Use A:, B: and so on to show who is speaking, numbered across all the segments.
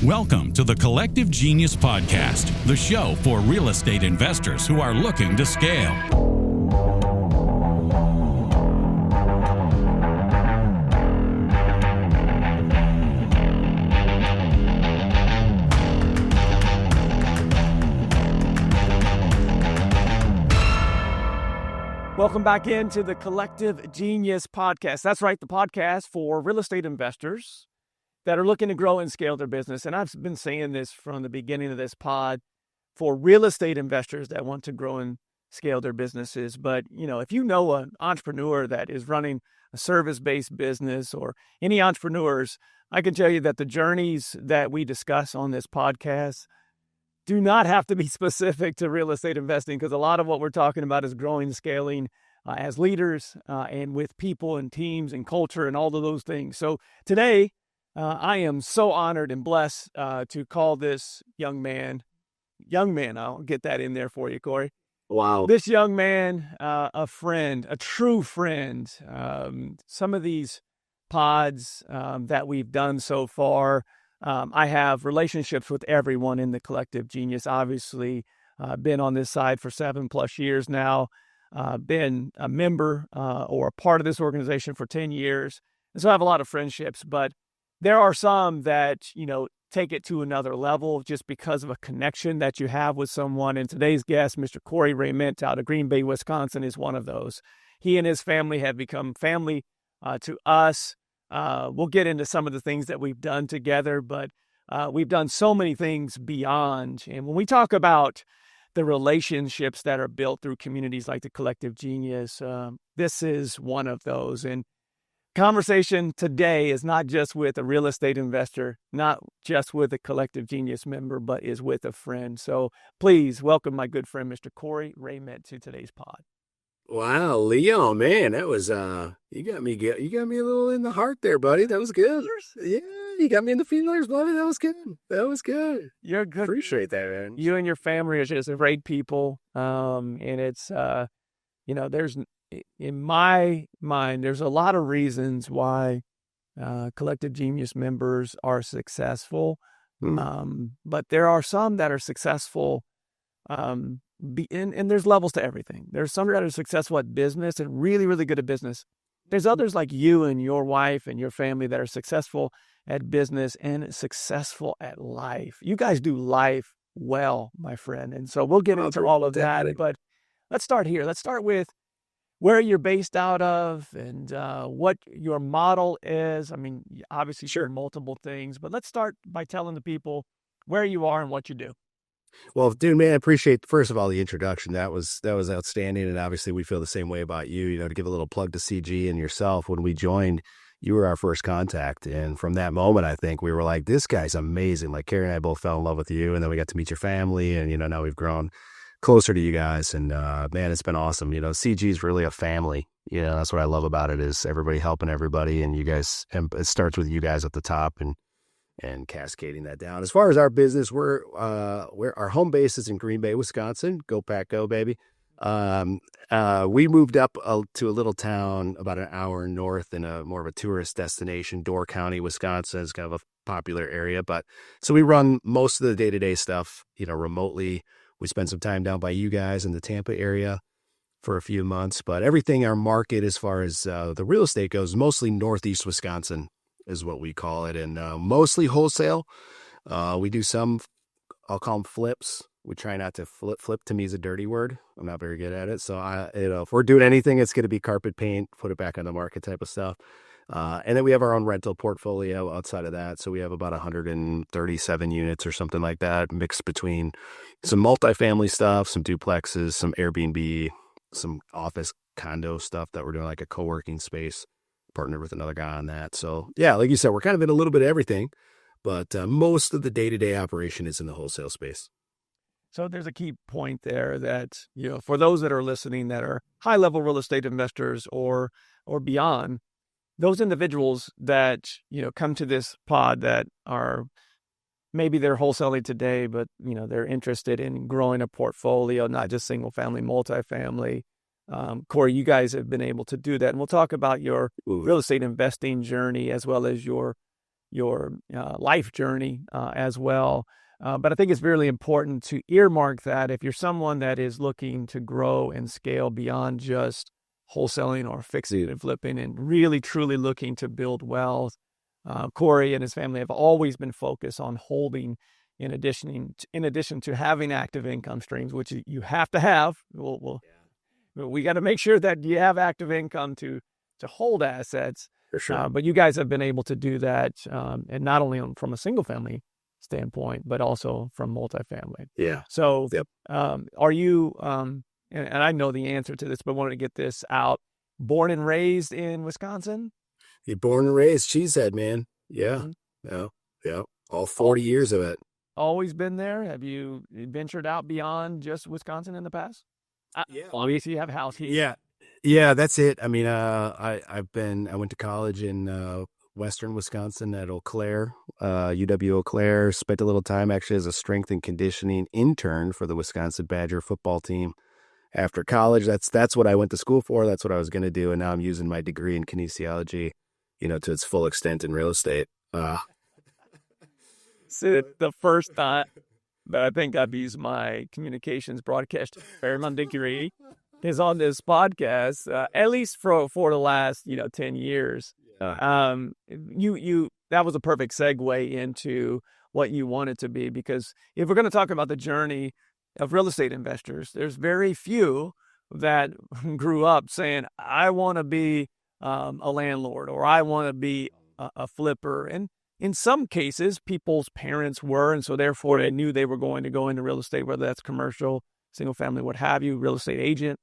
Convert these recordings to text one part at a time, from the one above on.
A: Welcome to the Collective Genius Podcast, the show for real estate investors who are looking to scale.
B: Welcome back into the Collective Genius Podcast. That's right, the podcast for real estate investors that are looking to grow and scale their business. And I've been saying this from the beginning of this pod for real estate investors that want to grow and scale their businesses. But, if you know an entrepreneur that is running a service-based business or any entrepreneurs, I can tell you that the journeys that we discuss on this podcast do not have to be specific to real estate investing, because a lot of what we're talking about is growing and scaling as leaders and with people and teams and culture and all of those things. So today, I am so honored and blessed to call this young man, I'll get that in there for you, Corey.
C: Wow.
B: This young man, a friend, a true friend. Some of these pods that we've done so far, I have relationships with everyone in the Collective Genius. Obviously, been on this side for 7+ years now, been a member or a part of this organization for 10 years. And so I have a lot of friendships, but there are some that, take it to another level just because of a connection that you have with someone. And today's guest, Mr. Corey Reyment out of Green Bay, Wisconsin, is one of those. He and his family have become family to us. We'll get into some of the things that we've done together, but we've done so many things beyond. And when we talk about the relationships that are built through communities like the Collective Genius, this is one of those. And conversation today is not just with a real estate investor, not just with a Collective Genius member, but is with a friend. So please welcome my good friend, Mr. Corey Reyment, to today's pod.
C: Wow, Leo, man, that was you got me a little in the heart there, buddy. That was good. Yeah, you got me in the feelers, buddy. That was good.
B: You're good.
C: Appreciate that, man.
B: You and your family are just great people. And it's there's, in my mind, there's a lot of reasons why Collective Genius members are successful. But there are some that are successful and there's levels to everything. There's some that are successful at business and really, really good at business. There's others like you and your wife and your family that are successful at business and successful at life. You guys do life well, my friend. And so we'll get into all of that. But let's start here. Let's start with where you're based out of and what your model is. I mean, obviously, sure, multiple things, but let's start by telling the people where you are and what you do.
C: Well, dude, man, I appreciate, first of all, the introduction. That was outstanding. And obviously we feel the same way about you, to give a little plug to CG and yourself. When we joined, you were our first contact. And from that moment, I think we were like, this guy's amazing. Like Carrie and I both fell in love with you. And then we got to meet your family. And, now we've grown closer to you guys. And, man, it's been awesome. CG is really a family. That's what I love about it, is everybody helping everybody. And you guys, and it starts with you guys at the top and cascading that down. As far as our business, we're our home base is in Green Bay, Wisconsin. Go Pack, go, baby. We moved up to a little town about an hour north in more of a tourist destination. Door County, Wisconsin is kind of a popular area, but so we run most of the day-to-day stuff, remotely. We spent some time down by you guys in the Tampa area for a few months, but everything, our market as far as the real estate goes, mostly Northeast Wisconsin is what we call it, and mostly wholesale. We do some, I'll call them flips. We try not to flip. Flip to me is a dirty word. I'm not very good at it. So if we're doing anything, it's going to be carpet paint, put it back on the market type of stuff. And then we have our own rental portfolio outside of that. So we have about 137 units or something like that, mixed between some multifamily stuff, some duplexes, some Airbnb, some office condo stuff that we're doing, like a co-working space. Partnered with another guy on that. So yeah, like you said, we're kind of in a little bit of everything, but most of the day-to-day operation is in the wholesale space.
B: So there's a key point there that, for those that are listening that are high-level real estate investors or beyond, those individuals that, come to this pod that are, maybe they're wholesaling today, but, they're interested in growing a portfolio, not just single family, multifamily. Corey, you guys have been able to do that. And we'll talk about your real estate investing journey as well as your your life journey as well. But I think it's really important to earmark that if you're someone that is looking to grow and scale beyond just wholesaling or fixing and flipping and really truly looking to build wealth, Corey and his family have always been focused on holding in addition to having active income streams, which you have to have. We got to make sure that you have active income to hold assets.
C: For sure.
B: But you guys have been able to do that, and not only from a single family standpoint, but also from multifamily.
C: Yeah.
B: So, are you? And I know the answer to this, but wanted to get this out. Born and raised in Wisconsin?
C: You're born and raised cheesehead, man. Yeah.
B: Mm-hmm.
C: Yeah. All 40 years of it.
B: Always been there? Have you ventured out beyond just Wisconsin in the past?
C: Yeah.
B: Obviously, you have a house here.
C: Yeah, that's it. I mean, I went to college in Western Wisconsin at Eau Claire, UW Eau Claire. Spent a little time actually as a strength and conditioning intern for the Wisconsin Badger football team. After college, that's what I went to school for. That's what I was going to do, and now I'm using my degree in kinesiology, to its full extent in real estate.
B: So the first time that I think I've used my communications broadcast experiment degree is on this podcast, at least for the last 10 years. That was a perfect segue into what you want it to be, because if we're going to talk about the journey of real estate investors, there's very few that grew up saying, I want to be a landlord, or I want to be a flipper. And in some cases, people's parents were, and so therefore they knew they were going to go into real estate, whether that's commercial, single family, what have you, real estate agent.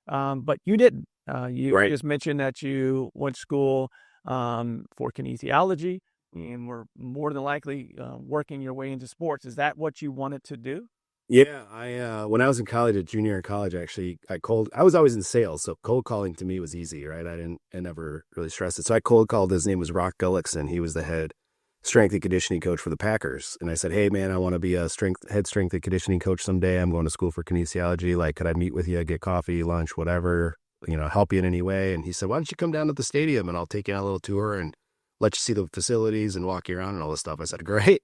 B: But you didn't. You just mentioned that you went to school for kinesiology and were more than likely working your way into sports. Is that what you wanted to do?
C: Yeah, I when I was in college, at junior in college, actually, I was always in sales, so cold calling to me was easy, right? I never really stressed it. So I cold called. His name was Rock Gullickson. He was the head strength and conditioning coach for the Packers. And I said, hey man, I want to be a head strength and conditioning coach someday. I'm going to school for kinesiology. Like, could I meet with you, get coffee, lunch, whatever, help you in any way? And he said, why don't you come down to the stadium and I'll take you on a little tour and let you see the facilities and walk you around and all this stuff. I said, great.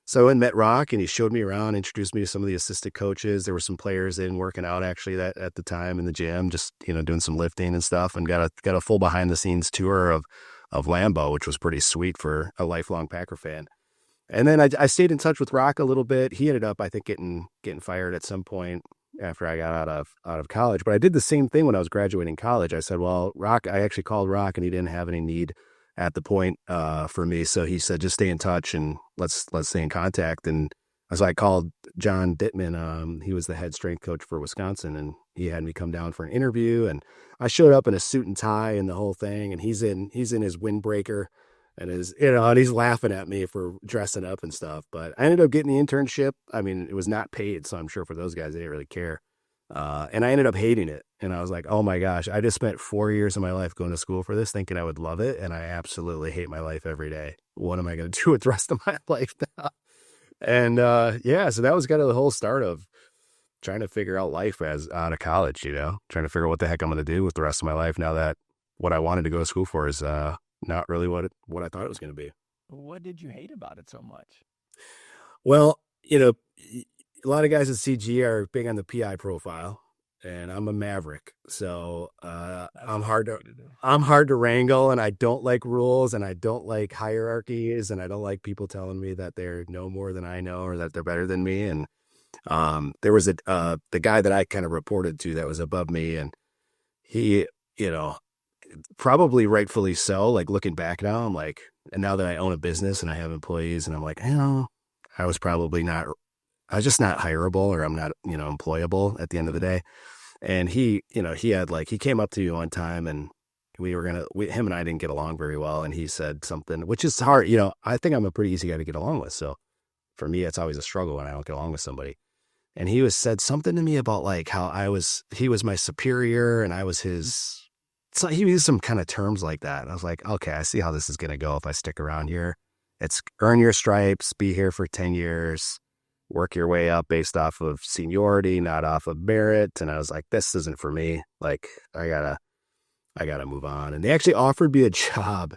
C: So I went and met Rock, and he showed me around, introduced me to some of the assistant coaches. There were some players in working out actually that at the time in the gym, just, doing some lifting and stuff, and got a full behind the scenes tour of Lambeau, which was pretty sweet for a lifelong Packer fan. And then I stayed in touch with Rock a little bit. He ended up, I think, getting fired at some point after I got out of college. But I did the same thing when I was graduating college. I said, well, Rock, I actually called Rock, and he didn't have any need at the point for me. So he said, just stay in touch and let's stay in contact. And so I called John Dittman. He was the head strength coach for Wisconsin, and he had me come down for an interview. And I showed up in a suit and tie and the whole thing. And he's in his windbreaker and and he's laughing at me for dressing up and stuff. But I ended up getting the internship. I mean, it was not paid, so I'm sure for those guys, they didn't really care. And I ended up hating it. And I was like, oh my gosh, I just spent 4 years of my life going to school for this, thinking I would love it. And I absolutely hate my life every day. What am I going to do with the rest of my life now? And so that was kind of the whole start of trying to figure out life as out of college, trying to figure out what the heck I'm going to do with the rest of my life now that what I wanted to go to school for is not really what I thought it was going to be.
B: What did you hate about it so much?
C: Well, a lot of guys at CG are big on the PI profile, and I'm a Maverick. So I'm hard to wrangle, and I don't like rules, and I don't like hierarchies, and I don't like people telling me that they know more than I know or that they're better than me. And there was the guy that I kind of reported to that was above me, and he, probably rightfully so, like looking back now, I'm like, and now that I own a business and I have employees, and I'm like, I was just not hireable, or I'm not, employable at the end of the day. And he came up to me one time, and him and I didn't get along very well. And he said something, which is hard. I think I'm a pretty easy guy to get along with. So for me, it's always a struggle when I don't get along with somebody. And he said something to me about like how he was my superior and I was his. So he used some kind of terms like that. And I was like, okay, I see how this is going to go if I stick around here. It's earn your stripes, be here for 10 years. Work your way up based off of seniority, not off of merit. And I was like, this isn't for me. Like, I gotta move on. And they actually offered me a job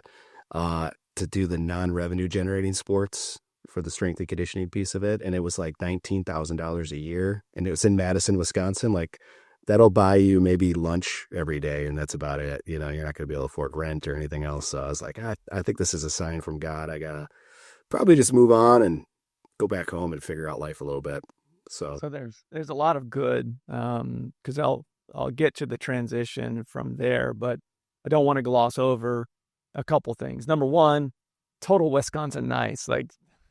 C: to do the non-revenue generating sports for the strength and conditioning piece of it. And it was like $19,000 a year. And it was in Madison, Wisconsin. Like that'll buy you maybe lunch every day. And that's about it. You know, you're not going to be able to afford rent or anything else. So I was like, I think this is a sign from God. I got to probably just move on and go back home and figure out life a little bit. So
B: there's a lot of good, because I'll get to the transition from there, but I don't want to gloss over a couple things. Number one, total Wisconsin nice. Like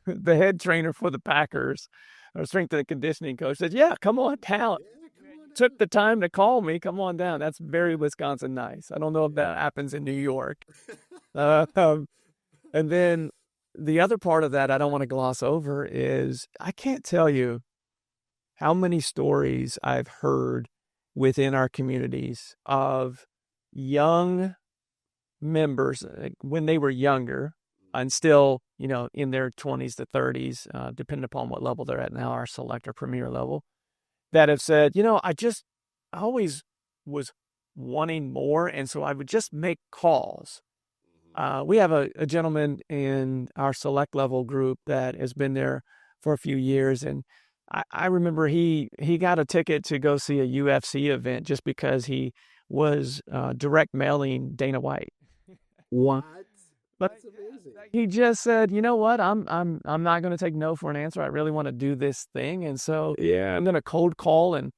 B: the head trainer for the Packers, our strength and conditioning coach, said, "Yeah, come on down." Took the time to call me. Come on down. That's very Wisconsin nice. I don't know if that happens in New York. And then the other part of that I don't want to gloss over is I can't tell you how many stories I've heard within our communities of young members when they were younger and still, you know, in their 20s to 30s, depending upon what level they're at now, our select or premier level, that have said, you know, I always was wanting more. And so I would just make calls. We have a gentleman in our select level group that has been there for a few years. And I remember he got a ticket to go see a UFC event just because he was direct mailing Dana White.
C: what?
B: But
C: That's amazing.
B: he just said, you know what, I'm not going to take no for an answer. I really want to do this thing, and so I'm going to cold call and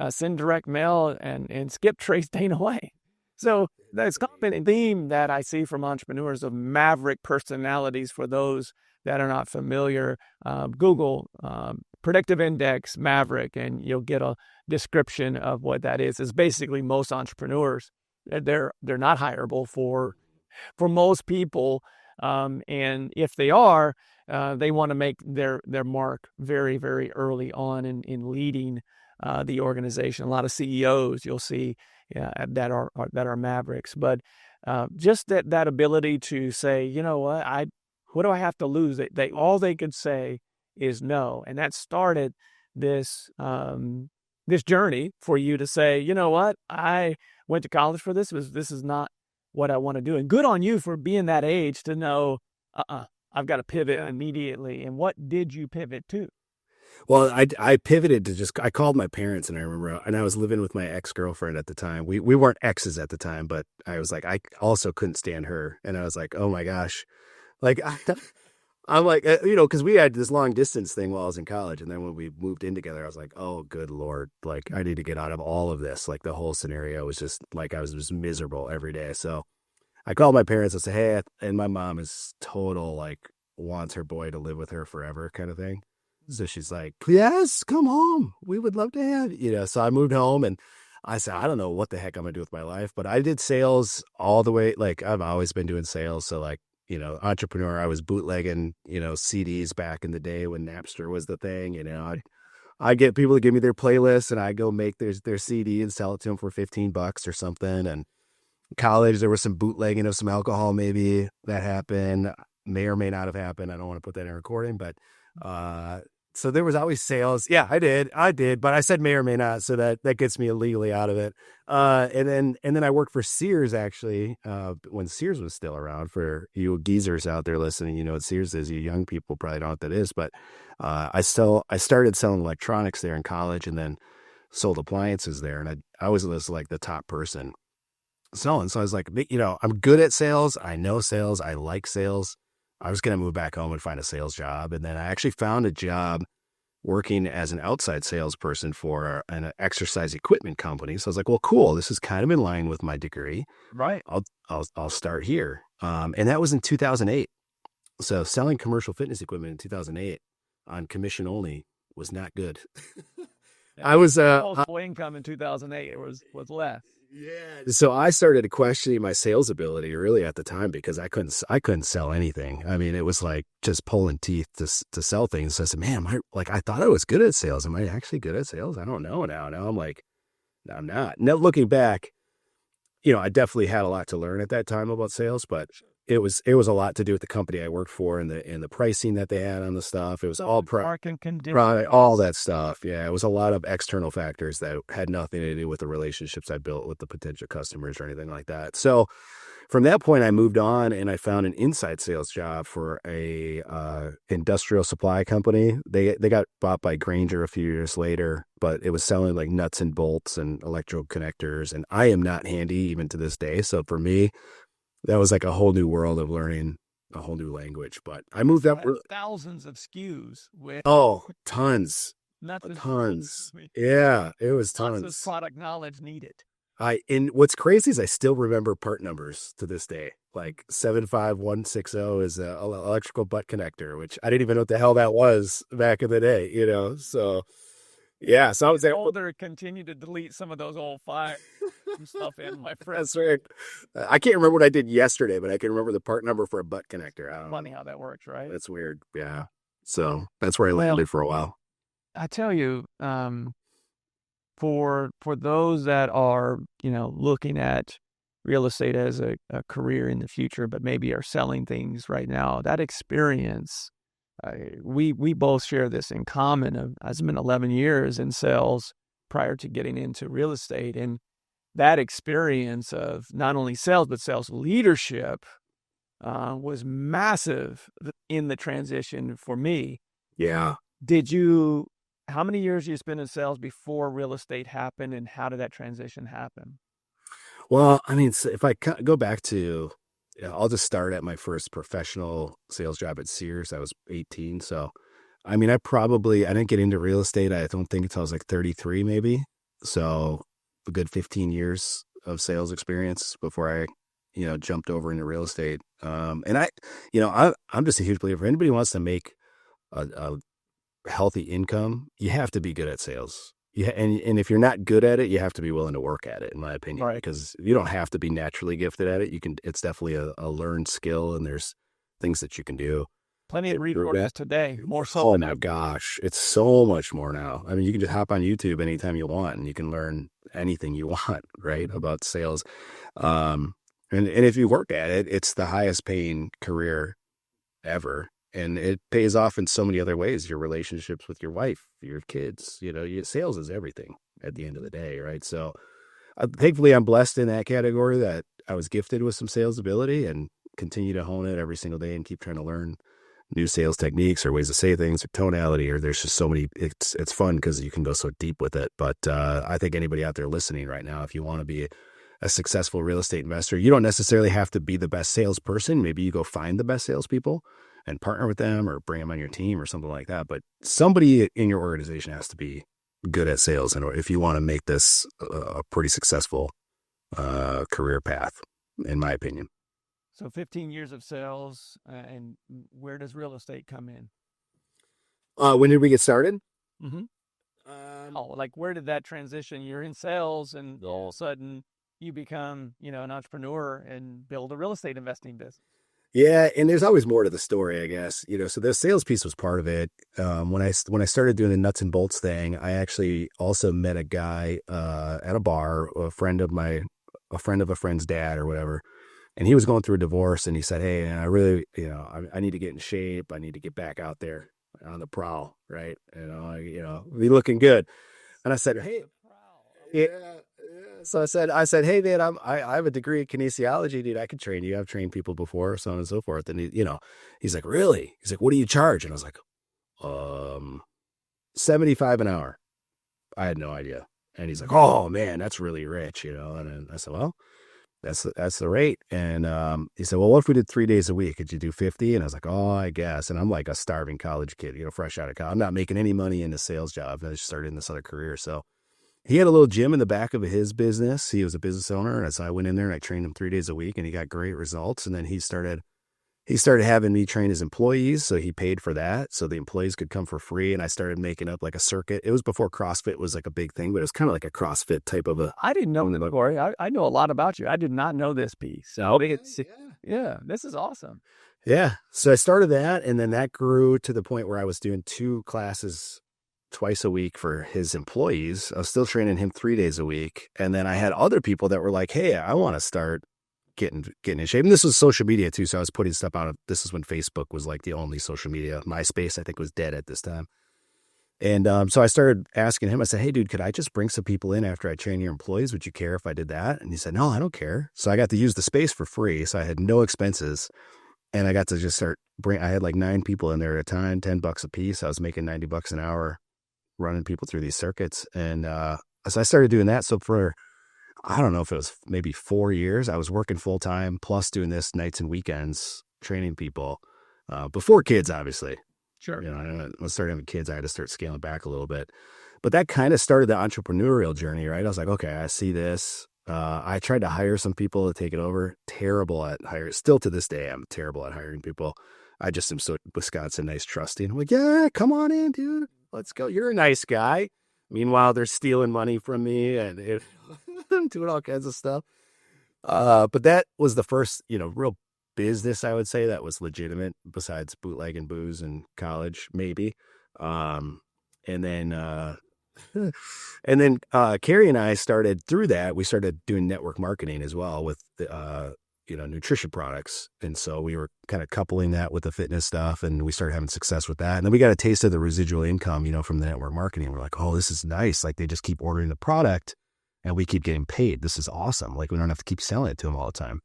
B: send direct mail and skip trace Dana White. So that's common theme that I see from entrepreneurs of Maverick personalities. For those that are not familiar, Google predictive index Maverick, and you'll get a description of what that is. It's basically most entrepreneurs, they're not hireable for most people, and if they are, they want to make their mark very, very early on in leading the organization. A lot of CEOs you'll see that are Mavericks, but just that ability to say, you know what do I have to lose? All they could say is no, and that started this journey for you to say, you know what, I went to college for this. This is not what I want to do. And good on you for being that age to know, I've got to pivot immediately. And what did you pivot to?
C: Well, I pivoted to I called my parents, and I remember, and I was living with my ex-girlfriend at the time. We weren't exes at the time, but I was like, I also couldn't stand her. And I was like, oh my gosh. Like, I'm like, you know, because we had this long distance thing while I was in college. And then when we moved in together, I was like, oh, good Lord. Like, I need to get out of all of this. Like, the whole scenario was just like, I was just miserable every day. So I called my parents and said, hey, and my mom is total, like, wants her boy to live with her forever kind of thing. So she's like, yes, come home. We would love to have you. You know, so I moved home, and I said, I don't know what the heck I'm going to do with my life. But I did sales all the way. Like, I've always been doing sales. So, like, you know, entrepreneur, I was bootlegging, you know, CDs back in the day when Napster was the thing. You know, I get people to give me their playlists, and I go make their CD and sell it to them for $15 or something. And college, there was some bootlegging of some alcohol, maybe that happened, may or may not have happened. I don't want to put that in a recording, but so there was always sales. Yeah, I did, but I said may or may not, so that gets me illegally out of it. And then I worked for Sears, actually, when Sears was still around. For you geezers out there listening, you know what Sears is. You young people probably don't know what that is, but I started selling electronics there in college, and then sold appliances there, and I was like the top person selling. So I was like, you know, I'm good at sales. I know sales. I like sales. I was going to move back home and find a sales job. And then I actually found a job working as an outside salesperson for an exercise equipment company. So I was like, well, cool. This is kind of in line with my degree.
B: Right.
C: I'll start here. And that was in 2008. So selling commercial fitness equipment in 2008 on commission only was not good. I was
B: income in 2008 it was less.
C: Yeah. So I started questioning my sales ability really at the time, because I couldn't sell anything. I mean, it was like just pulling teeth to sell things. So I said, man, I thought I was good at sales. Am I actually good at sales? I don't know now. Now I'm like, no, I'm not. Now looking back, you know, I definitely had a lot to learn at that time about sales, but it was a lot to do with the company I worked for and the pricing that they had on the stuff. It was all
B: market conditions,
C: all that stuff. Yeah, it was a lot of external factors that had nothing to do with the relationships I built with the potential customers or anything like that. So from that point, I moved on and I found an inside sales job for a industrial supply company. They got bought by Grainger a few years later, but it was selling like nuts and bolts and electro connectors. And I am not handy even to this day. So for me, that was like a whole new world of learning a whole new language. But I moved up.
B: Thousands of SKUs with
C: Tons.
B: nothing.
C: Tons. Yeah, it was tons.
B: Lots of product knowledge needed.
C: And what's crazy is I still remember part numbers to this day. Like 75160 is an electrical butt connector, which I didn't even know what the hell that was back in the day, So, yeah. So I was
B: older, continue to delete some of those old files and stuff in, my friend.
C: That's right. I can't remember what I did yesterday, but I can remember the part number for a butt connector. I don't
B: Funny
C: know.
B: how that works, right?
C: That's weird. Yeah. So that's where I landed for a while.
B: I tell you, for those that are, looking at real estate as a career in the future, but maybe are selling things right now, that experience, we both share this in common. I've been 11 years in sales prior to getting into real estate. And that experience of not only sales, but sales leadership was massive in the transition for me.
C: Yeah.
B: How many years did you spend in sales before real estate happened, and how did that transition happen?
C: Well, I mean, so if I go back to, I'll just start at my first professional sales job at Sears. I was 18. So, I mean, I didn't get into real estate. I don't think until I was like 33, maybe. So a good 15 years of sales experience before I, jumped over into real estate. And I'm just a huge believer. If anybody wants to make a healthy income, you have to be good at sales. Yeah, and if you're not good at it, you have to be willing to work at it, in my opinion.
B: Right.
C: Because you don't have to be naturally gifted at it. It's definitely a learned skill, and there's things that you can do.
B: Plenty of resources today, more so.
C: Oh my gosh, it's so much more now. I mean, you can just hop on YouTube anytime you want, and you can learn anything you want, right, about sales. And if you work at it, it's the highest paying career ever. And it pays off in so many other ways. Your relationships with your wife, your kids, sales is everything at the end of the day, right? So thankfully I'm blessed in that category that I was gifted with some sales ability and continue to hone it every single day and keep trying to learn new sales techniques or ways to say things or tonality, or there's just so many. It's fun because you can go so deep with it. But I think anybody out there listening right now, if you want to be a successful real estate investor, you don't necessarily have to be the best salesperson. Maybe you go find the best salespeople and partner with them or bring them on your team or something like that. But somebody in your organization has to be good at sales. And if you want to make this a pretty successful career path, in my opinion.
B: So 15 years of sales, and where does real estate come in?
C: When did we get started?
B: Mm-hmm. Where did that transition? You're in sales and all of a sudden you become, an entrepreneur and build a real estate investing business.
C: Yeah, and there's always more to the story, I guess. So the sales piece was part of it. When I started doing the nuts and bolts thing, I actually also met a guy at a bar, a friend of a friend's dad or whatever, and he was going through a divorce. And he said, "Hey, man, I really, I need to get in shape. I need to get back out there on the prowl, right? Be looking good." And I said, "Hey, yeah." So I said, "Hey man, I have a degree in kinesiology, dude. I could train you. I've trained people before, so on and so forth." And he's like, "Really?" He's like, "What do you charge?" And I was like, $75 an hour. I had no idea. And he's like, "Oh man, that's really rich, And then I said, "Well, that's the rate." And he said, "Well, what if we did 3 days a week? Could you do 50?" And I was like, "Oh, I guess." And I'm like a starving college kid, fresh out of college. I'm not making any money in the sales job. I just started in this other career, so. He had a little gym in the back of his business. He was a business owner. And so I went in there and I trained him 3 days a week and he got great results. And then he started having me train his employees. So he paid for that. So the employees could come for free. And I started making up like a circuit. It was before CrossFit was like a big thing, but it was kind of like a CrossFit type of a.
B: I didn't know that, Corey. I know a lot about you. I did not know this piece. So yeah, this is awesome.
C: Yeah. So I started that. And then that grew to the point where I was doing 2 classes twice a week for his employees. I was still training him 3 days a week. And then I had other people that were like, "Hey, I want to start getting in shape." And this was social media too. So I was putting stuff out. This is when Facebook was like the only social media. MySpace, I think, was dead at this time. And so I started asking him, I said, hey, dude, could I just bring some people in after I train your employees? Would you care if I did that? And he said, no, I don't care. So I got to use the space for free. So I had no expenses. And I got to just I had like 9 people in there at a time, $10 a piece. I was making $90 an hour running people through these circuits. And so I started doing that. So I don't know if it was maybe 4 years, I was working full time plus doing this nights and weekends, training people before kids, obviously.
B: Sure.
C: You know, when I started having kids, I had to start scaling back a little bit. But that kind of started the entrepreneurial journey, right? I was like, okay, I see this. I tried to hire some people to take it over. Terrible at hiring. Still to this day, I'm terrible at hiring people. I just am so Wisconsin nice, trusting. I'm like, yeah, come on in, dude. Let's go. You're a nice guy. Meanwhile, they're stealing money from me and doing all kinds of stuff. But that was the first, real business, I would say, that was legitimate besides bootlegging booze in college, maybe. And then Carrie and I started through that. We started doing network marketing as well with the, nutrition products. And so we were kind of coupling that with the fitness stuff, and we started having success with that. And then we got a taste of the residual income, from the network marketing. We're like, oh, this is nice. Like they just keep ordering the product and we keep getting paid. This is awesome. Like we don't have to keep selling it to them all the time.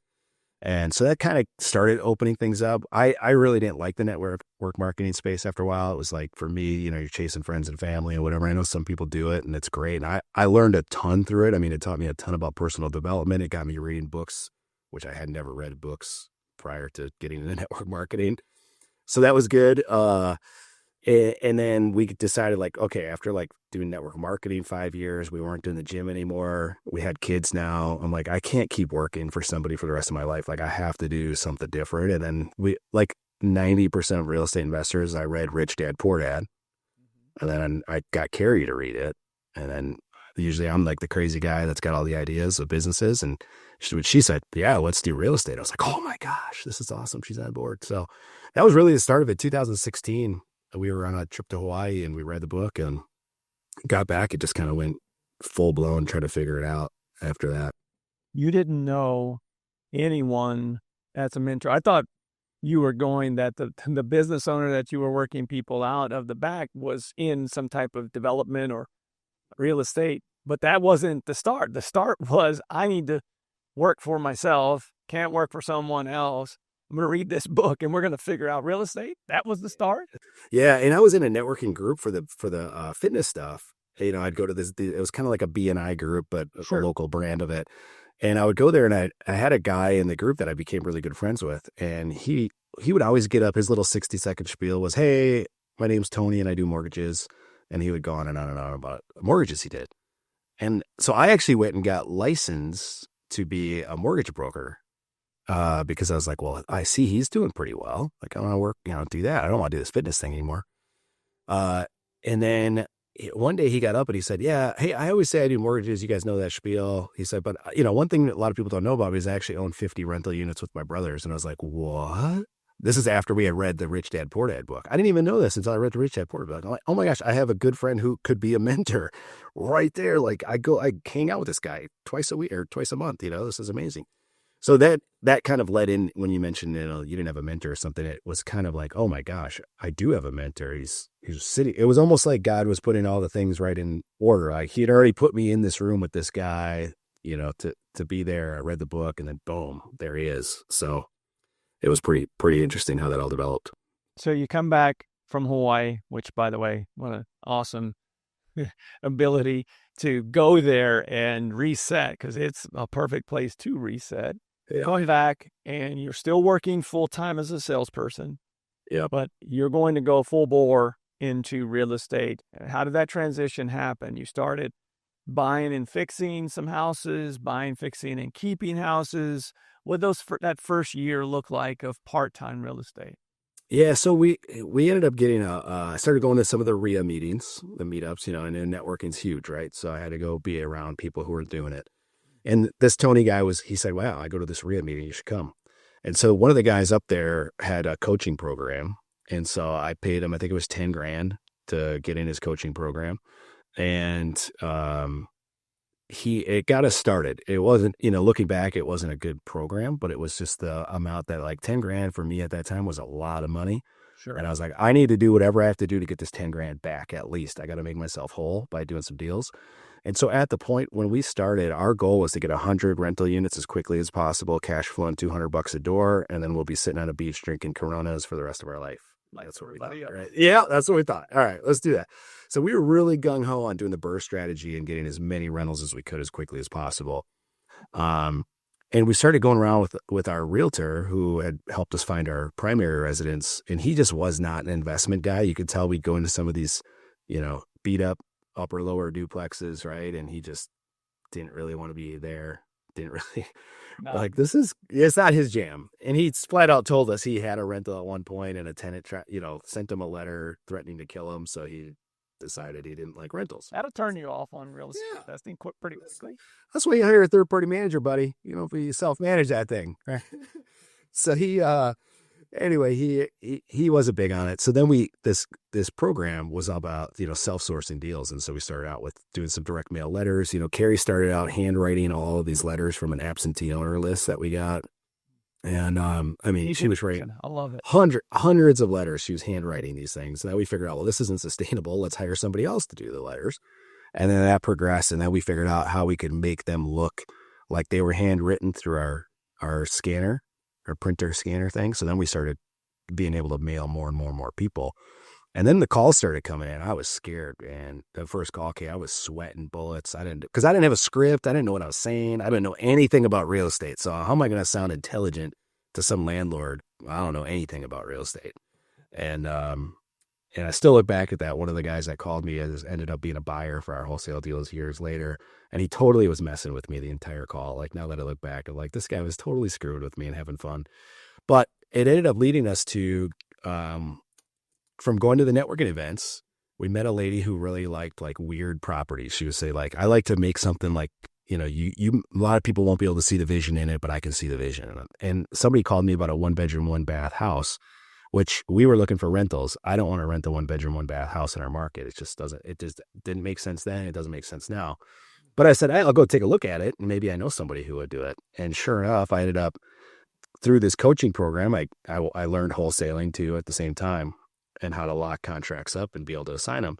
C: And so that kind of started opening things up. I really didn't like the network marketing space after a while. It was like, for me, you're chasing friends and family and whatever. I know some people do it and it's great. And I learned a ton through it. I mean, it taught me a ton about personal development. It got me reading books, which I had never read books prior to getting into network marketing. So that was good. And then we decided, like, okay, after like doing network marketing 5 years, we weren't doing the gym anymore. We had kids now. I'm like, I can't keep working for somebody for the rest of my life. Like I have to do something different. And then we, like 90% of real estate investors, I read Rich Dad, Poor Dad. And then I got Carrie to read it. And then usually I'm like the crazy guy that's got all the ideas of businesses. And she said, yeah, let's do real estate. I was like, oh my gosh, this is awesome. She's on board. So that was really the start of it. 2016. We were on a trip to Hawaii and we read the book and got back. It just kind of went full blown, trying to figure it out after that.
B: You didn't know anyone as a mentor. I thought you were going that the business owner that you were working people out of the back was in some type of development or real estate, but that wasn't the start. The start was, I need to work for myself, can't work for someone else. I'm going to read this book and we're going to figure out real estate. That was the start.
C: Yeah. And I was in a networking group for the fitness stuff. I'd go to this, it was kind of like a BNI group, but
B: Sure.
C: a local brand of it. And I would go there and I had a guy in the group that I became really good friends with. And he would always get up, his little 60-second spiel was, hey, my name's Tony and I do mortgages. And he would go on and on about mortgages he did. And so I actually went and got licensed to be a mortgage broker. Because I was like, well, I see he's doing pretty well. Like, I want to work, do that. I don't want to do this fitness thing anymore. And then one day he got up and he said, yeah, hey, I always say I do mortgages. You guys know that spiel. He said, but one thing that a lot of people don't know about me is I actually own 50 rental units with my brothers. And I was like, what? This is after we had read the Rich Dad, Poor Dad book. I didn't even know this until I read the Rich Dad, Poor Dad book. I'm like, oh my gosh, I have a good friend who could be a mentor right there. Like I hang out with this guy twice a week or twice a month. This is amazing. So that kind of led in when you mentioned, you didn't have a mentor or something. It was kind of like, oh my gosh, I do have a mentor. He's sitting. It was almost like God was putting all the things right in order. Like he had already put me in this room with this guy, to be there. I read the book and then boom, there he is. So it was pretty interesting how that all developed.
B: So you come back from Hawaii, which, by the way, what an awesome ability to go there and reset, because it's a perfect place to reset. Yeah. Going back and you're still working full time as a salesperson.
C: Yeah.
B: But you're going to go full bore into real estate. How did that transition happen? You started buying and fixing some houses, buying, fixing, and keeping houses. What did that first year look like of part-time real estate?
C: Yeah, so we ended up getting I started going to some of the RIA meetings, the meetups, and networking's huge, right? So I had to go be around people who were doing it. And this Tony guy he said, wow, I go to this RIA meeting, you should come. And so one of the guys up there had a coaching program. And so I paid him, I think it was $10,000 to get in his coaching program. And it got us started. It wasn't, looking back, it wasn't a good program, but it was just the amount that like 10 grand for me at that time was a lot of money.
B: Sure.
C: And I was like, I need to do whatever I have to do to get this 10 grand back. At least I got to make myself whole by doing some deals. And so at the point when we started, our goal was to get 100 rental units as quickly as possible, cash flowing $200 a door. And then we'll be sitting on a beach drinking Coronas for the rest of our life. That's what we thought, right? Yeah, that's what we thought. All right, let's do that. So we were really gung-ho on doing the BRRRR strategy and getting as many rentals as we could as quickly as possible. And we started going around with our realtor who had helped us find our primary residence. And he just was not an investment guy. You could tell we'd go into some of these, beat up upper lower duplexes, right? And he just didn't really want to be there. Didn't really like, it's not his jam. And he flat out told us he had a rental at one point and a tenant, sent him a letter threatening to kill him. So he decided he didn't like rentals.
B: That'll turn you off on real estate investing pretty quickly.
C: That's why you hire a third party manager, buddy. If you self-manage that thing. Right? So he wasn't big on it. So then this program was all about, self-sourcing deals. And so we started out with doing some direct mail letters. Carrie started out handwriting all of these letters from an absentee owner list that we got. And, she was writing,
B: I love it.
C: Hundreds of letters. She was handwriting these things. And then we figured out, well, this isn't sustainable. Let's hire somebody else to do the letters. And then that progressed. And then we figured out how we could make them look like they were handwritten through our scanner, our printer scanner thing. So then we started being able to mail more and more and more people. And then the calls started coming in. I was scared, man. The first call came, I was sweating bullets. Because I didn't have a script. I didn't know what I was saying. I didn't know anything about real estate. So how am I going to sound intelligent to some landlord? I don't know anything about real estate. And I still look back at that. One of the guys that called me ended up being a buyer for our wholesale deals years later. And he totally was messing with me the entire call. Like, now that I look back, I'm like, this guy was totally screwed with me and having fun. But it ended up leading us to, from going to the networking events, we met a lady who really liked like weird properties. She would say like, I like to make something like, a lot of people won't be able to see the vision in it, but I can see the vision. And somebody called me about a 1-bedroom, 1-bath house, which we were looking for rentals. I don't want to rent a 1-bedroom, 1-bath house in our market. It just didn't make sense then. It doesn't make sense now. But I said, hey, I'll go take a look at it. And maybe I know somebody who would do it. And sure enough, I ended up through this coaching program. I learned wholesaling too at the same time, and how to lock contracts up and be able to assign them.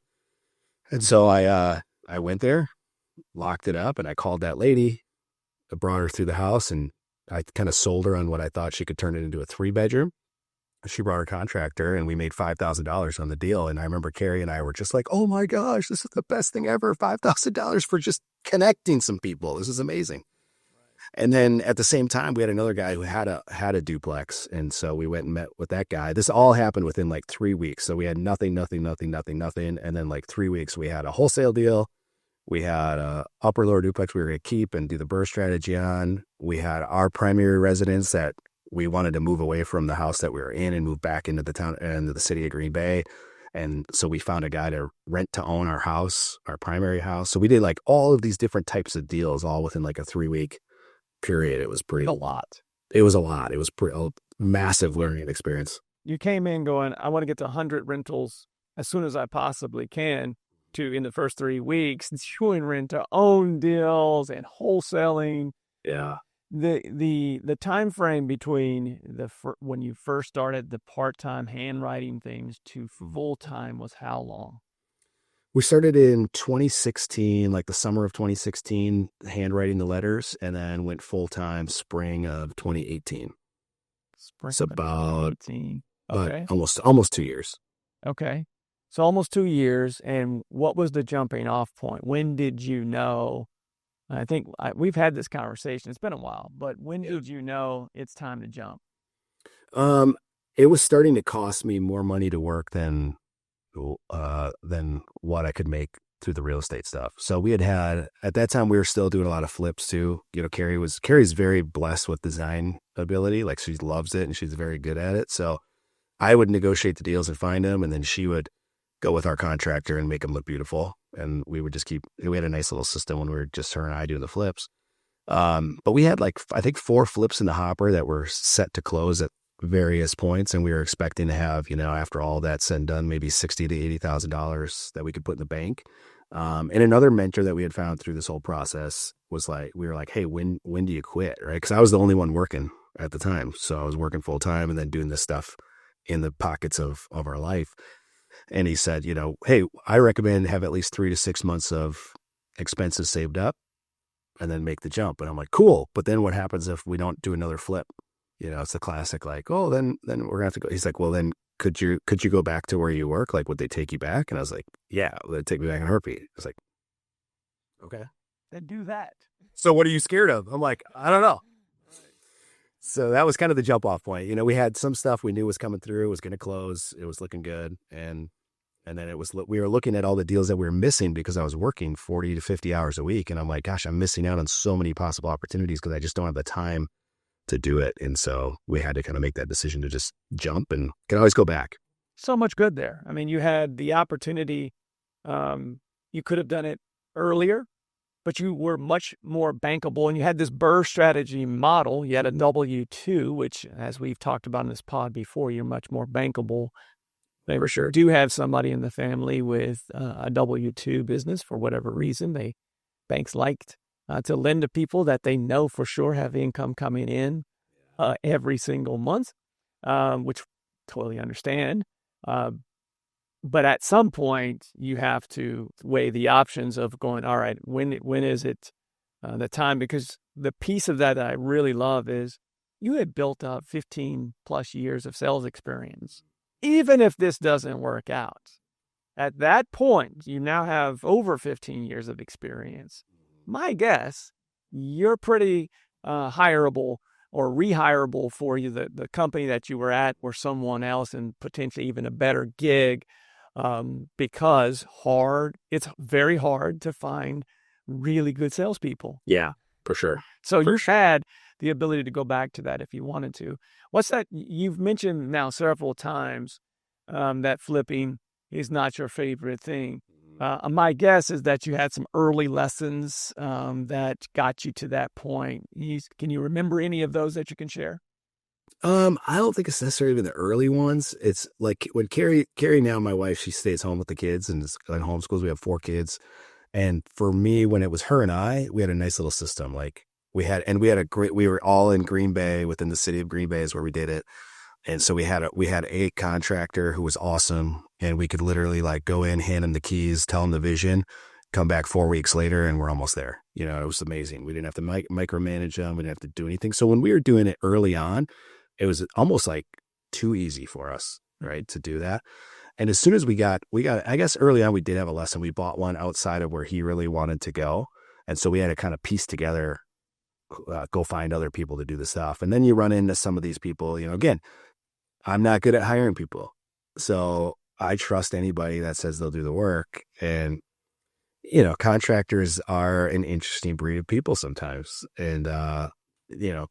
C: And so I went there, locked it up, and I called that lady. I brought her through the house, and I kind of sold her on what I thought she could turn it into a 3-bedroom. She brought her contractor, and we made $5,000 on the deal. And I remember Carrie and I were just like, oh my gosh, this is the best thing ever. $5,000 for just connecting some people. This is amazing. And then at the same time, we had another guy who had a duplex. And so we went and met with that guy. This all happened within like 3 weeks. So we had nothing. And then like 3 weeks, we had a wholesale deal. We had a upper lower duplex we were going to keep and do the BRRRR strategy on. We had our primary residence that we wanted to move away from the house that we were in and move back into the town, into the city of Green Bay. And so we found a guy to rent to own our house, our primary house. So we did like all of these different types of deals all within like a 3-week period. It was a lot. It was a massive learning experience.
B: You came in going, I want to get to 100 rentals as soon as I possibly can, to in the first 3 weeks, doing rent to own deals and wholesaling.
C: Yeah.
B: The time frame between when you first started the part-time handwriting things to full-time was how long?
C: We started in 2016, like the summer of 2016, handwriting the letters, and then went full-time spring of 2018. It's about 2018. Okay. Almost 2 years.
B: Okay. So almost 2 years. And what was the jumping off point? When did you know? I think we've had this conversation. It's been a while, but when did you know it's time to jump?
C: It was starting to cost me more money to work than what I could make through the real estate stuff. So we had at that time, we were still doing a lot of flips too. Carrie's very blessed with design ability. Like, she loves it and she's very good at it. So I would negotiate the deals and find them. And then she would go with our contractor and make them look beautiful. And we would just we had a nice little system when we were just her and I doing the flips. But we had I think 4 flips in the hopper that were set to close at various points. And we were expecting to have, after all that's said and done, maybe $60,000 to $80,000 that we could put in the bank. And another mentor that we had found through this whole process was like, we were like, hey, when do you quit? Right. Because I was the only one working at the time. So I was working full time and then doing this stuff in the pockets of our life. And he said, hey, I recommend have at least 3 to 6 months of expenses saved up and then make the jump. And I'm like, cool. But then what happens if we don't do another flip? It's the classic, like, oh, then we're gonna have to go. He's like, well, then could you go back to where you work? Like, would they take you back? And I was like, yeah, they'd take me back in a heartbeat. I was like, okay,
B: Then do that.
C: so what are you scared of? I'm like, I don't know. So that was kind of the jump off point. We had some stuff we knew was coming through, was going to close. It was looking good. And then we were looking at all the deals that we were missing because I was working 40 to 50 hours a week. And I'm like, gosh, I'm missing out on so many possible opportunities because I just don't have the time to do it. And so we had to kind of make that decision to just jump and can always go back.
B: So much good there. I mean, you had the opportunity. You could have done it earlier, but you were much more bankable, and you had this BRRRR strategy model. You had a W-2, which, as we've talked about in this pod before, you're much more bankable. They for sure do have somebody in the family with a W-2 business for whatever reason. Banks liked to lend to people that they know for sure have income coming in every single month, which totally understand. But at some point, you have to weigh the options of going, all right, when is it the time? Because the piece of that I really love is you had built up 15 plus years of sales experience. Even if this doesn't work out, at that point, you now have over 15 years of experience. My guess, you're pretty hireable or rehireable for you, the company that you were at or someone else, and potentially even a better gig, because it's very hard to find really good salespeople.
C: Yeah, for sure.
B: So you had the ability to go back to that if you wanted to. What's that? You've mentioned now several times that flipping is not your favorite thing. My guess is that you had some early lessons that got you to that point. Can you remember any of those that you can share?
C: I don't think it's necessarily even the early ones. It's like when Carrie now, my wife, she stays home with the kids and is in homeschools. We have 4 kids. And for me, when it was her and I, we had a nice little system. Like we were all in Green Bay, within the city of Green Bay is where we did it. And so we had a contractor who was awesome, and we could literally like go in, hand him the keys, tell him the vision, come back 4 weeks later, and we're almost there. It was amazing. We didn't have to micromanage them. We didn't have to do anything. So when we were doing it early on, it was almost like too easy for us, right, to do that. And as soon as we got, I guess early on, we did have a lesson. We bought one outside of where he really wanted to go. And so we had to kind of piece together, go find other people to do the stuff. And then you run into some of these people, again, I'm not good at hiring people. So I trust anybody that says they'll do the work. And, contractors are an interesting breed of people sometimes. And,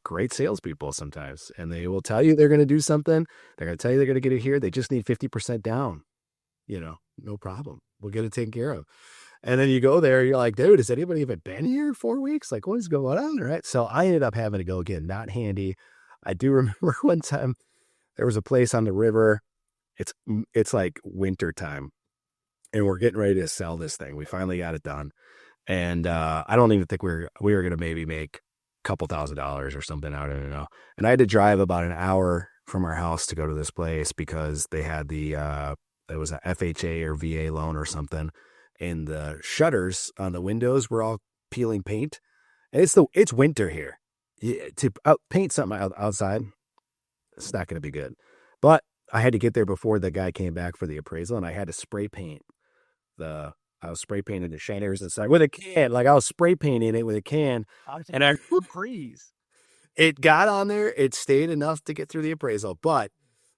C: great salespeople sometimes. And they will tell you they're going to do something. They're going to tell you they're going to get it here. They just need 50% down. No problem. We'll get it taken care of. And then you go there, you're like, dude, has anybody even been here 4 weeks? Like, what is going on? Right. So I ended up having to go again, not handy. I do remember one time there was a place on the river. It's like winter time and we're getting ready to sell this thing. We finally got it done. And I don't even think we were going to maybe make a couple $1,000s or something. I don't know. And I had to drive about an hour from our house to go to this place because they had it was a FHA or VA loan or something. And the shutters on the windows were all peeling paint. And it's winter here. To paint something outside, it's not going to be good. But I had to get there before the guy came back for the appraisal, and I had to spray paint I was spray painting the shiners inside with a can. Like I was spray painting it with a can, and I
B: freeze.
C: It got on there. It stayed enough to get through the appraisal, but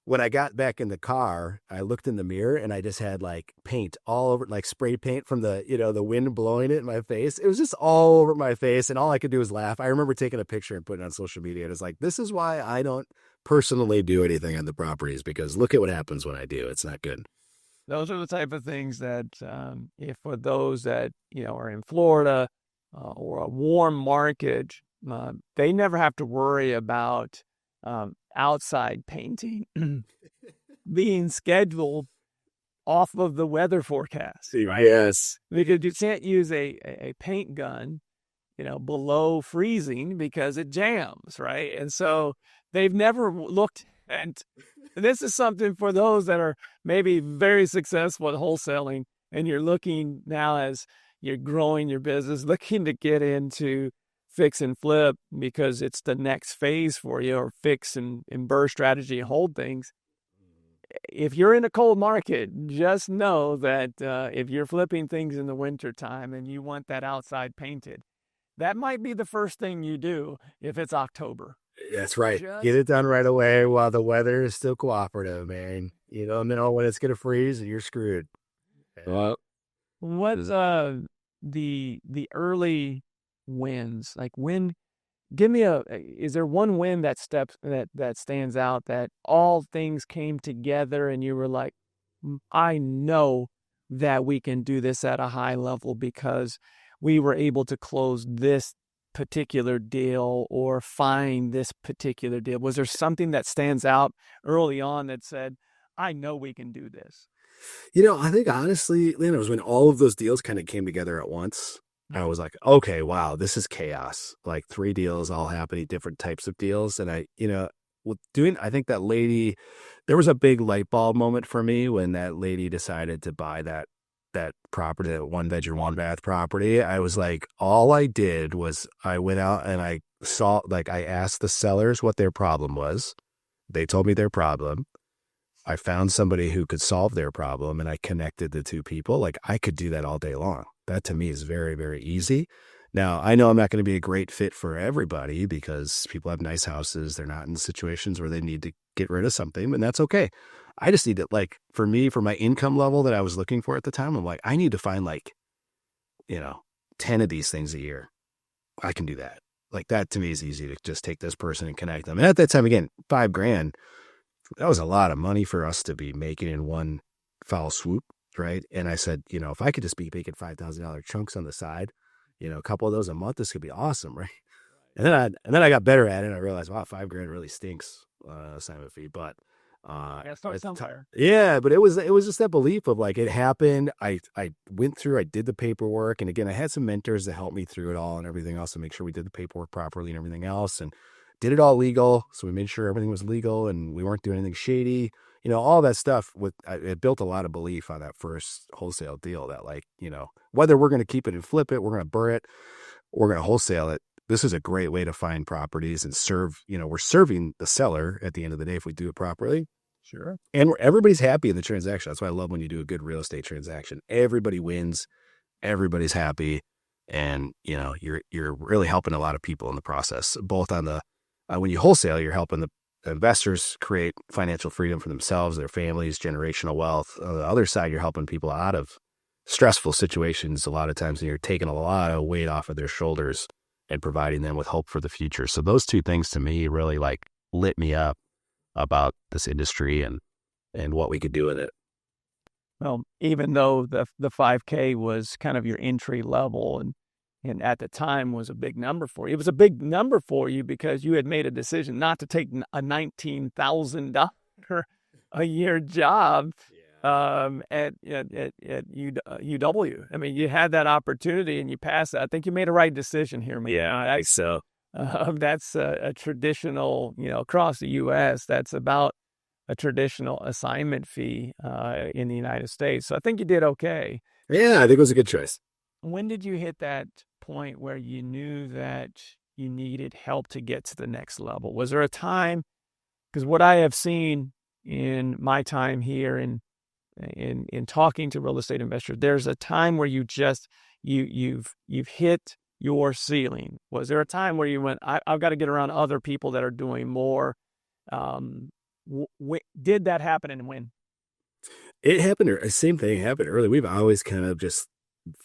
C: when I got back in the car, I looked in the mirror and I just had like paint all over, like spray paint from the wind blowing it in my face. It was just all over my face, and all I could do was laugh. I remember taking a picture and putting it on social media. It was like, this is why I don't personally do anything on the properties, because look at what happens when I do. It's not good.
B: Those are the type of things that, if for those that are in Florida or a warm market, they never have to worry about outside painting being scheduled off of the weather forecast.
C: Yes.
B: Because you can't use a paint gun, below freezing because it jams, right? And so they've never looked at, this is something for those that are maybe very successful at wholesaling, and you're looking now as you're growing your business, looking to get into fix and flip because it's the next phase for you, or fix and BRRRR strategy and hold things. If you're in a cold market, just know that if you're flipping things in the wintertime and you want that outside painted, that might be the first thing you do if it's October.
C: That's right. Get it done right away while the weather is still cooperative, man. You don't know when it's going to freeze and you're screwed.
D: Well,
B: What's the early wins? Like, give me is there one win that stands out, that all things came together and you were like, I know that we can do this at a high level because we were able to close this particular deal or find this particular deal? Was there something that stands out early on that said, I know we can do this?
C: I think honestly, Lynn, it was when all of those deals kind of came together at once. I was like, okay, wow, this is chaos. Like 3 deals all happening, different types of deals. And I think that lady, there was a big light bulb moment for me when that lady decided to buy that property, that 1-bedroom, 1-bath property. I was like, all I did was I went out and I asked the sellers what their problem was. They told me their problem. I found somebody who could solve their problem, and I connected the 2 people. Like, I could do that all day long. That to me is very, very easy. Now, I know I'm not going to be a great fit for everybody because people have nice houses. They're not in situations where they need to get rid of something, and that's okay. I just need to, like, for me, for my income level that I was looking for at the time, I'm like, I need to find 10 of these things a year. I can do that. Like, that to me is easy, to just take this person and connect them. And at that time, again, $5,000, that was a lot of money for us to be making in one foul swoop. Right. And I said, if I could just be making $5,000 chunks on the side, a couple of those a month, this could be awesome. Right. And then I got better at it. I realized, wow, $5,000 really stinks, assignment fee. But
B: start somewhere.
C: Yeah, but it was just that belief of like, it happened. I went through, I did the paperwork. And again, I had some mentors to help me through it all and everything else to make sure we did the paperwork properly and everything else, and did it all legal. So we made sure everything was legal and we weren't doing anything shady. All that stuff it built a lot of belief on that first wholesale deal that, like, whether we're going to keep it and flip it, we're going to BRRRR it, we're going to wholesale it. This is a great way to find properties and serve, we're serving the seller at the end of the day if we do it properly.
B: Sure.
C: And everybody's happy in the transaction. That's why I love when you do a good real estate transaction. Everybody wins. Everybody's happy. And, you're really helping a lot of people in the process, both on the, when you wholesale, you're helping the investors create financial freedom for themselves, their families, generational wealth. On the other side, you're helping people out of stressful situations a lot of times, and you're taking a lot of weight off of their shoulders and providing them with hope for the future. So those 2 things to me really lit me up about this industry and what we could do with it.
B: Well, even though the $5,000 was kind of your entry level and at the time was a big number for you. It was a big number for you because you had made a decision not to take a $19,000 a year job at UW. I mean, you had that opportunity and you passed it. I think you made a right decision here, man.
D: Yeah, I think so.
B: That's a traditional, across the U.S., that's about a traditional assignment fee in the United States. So I think you did okay.
C: Yeah, I think it was a good choice.
B: When did you hit that point where you knew that you needed help to get to the next level? Was there a time? Because what I have seen in my time here in talking to real estate investors, there's a time where you've hit your ceiling. Was there a time where you went, I've got to get around other people that are doing more? Did that happen, and when?
C: It happened. Same thing happened early. We've always kind of just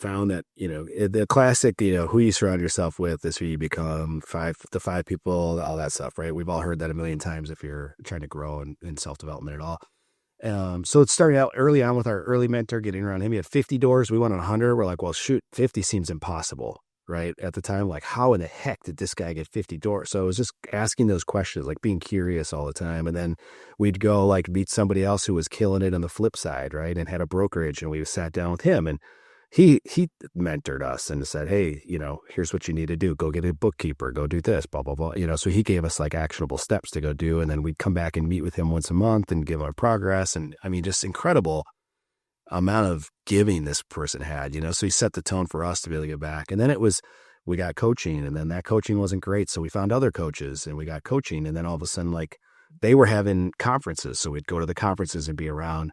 C: found that, the classic, who you surround yourself with is who you become. 5 people, all that stuff, right? We've all heard that a million times if you're trying to grow in self-development at all. So it started out early on with our early mentor, getting around him. He had 50 doors. We went on 100. We're like, well, shoot, 50 seems impossible. right? At the time, like, how in the heck did this guy get 50 doors? So I was just asking those questions, like being curious all the time. And then we'd go like meet somebody else who was killing it on the flip side, right? And had a brokerage, and we sat down with him, and he mentored us and said, hey, here's what you need to do. Go get a bookkeeper, go do this, blah, blah, blah. So he gave us like actionable steps to go do. And then we'd come back and meet with him once a month and give our progress. And I mean, just incredible amount of giving this person had, so he set the tone for us to be able to get back. And then we got coaching, and then that coaching wasn't great. So we found other coaches and we got coaching. And then all of a sudden, like, they were having conferences. So we'd go to the conferences and be around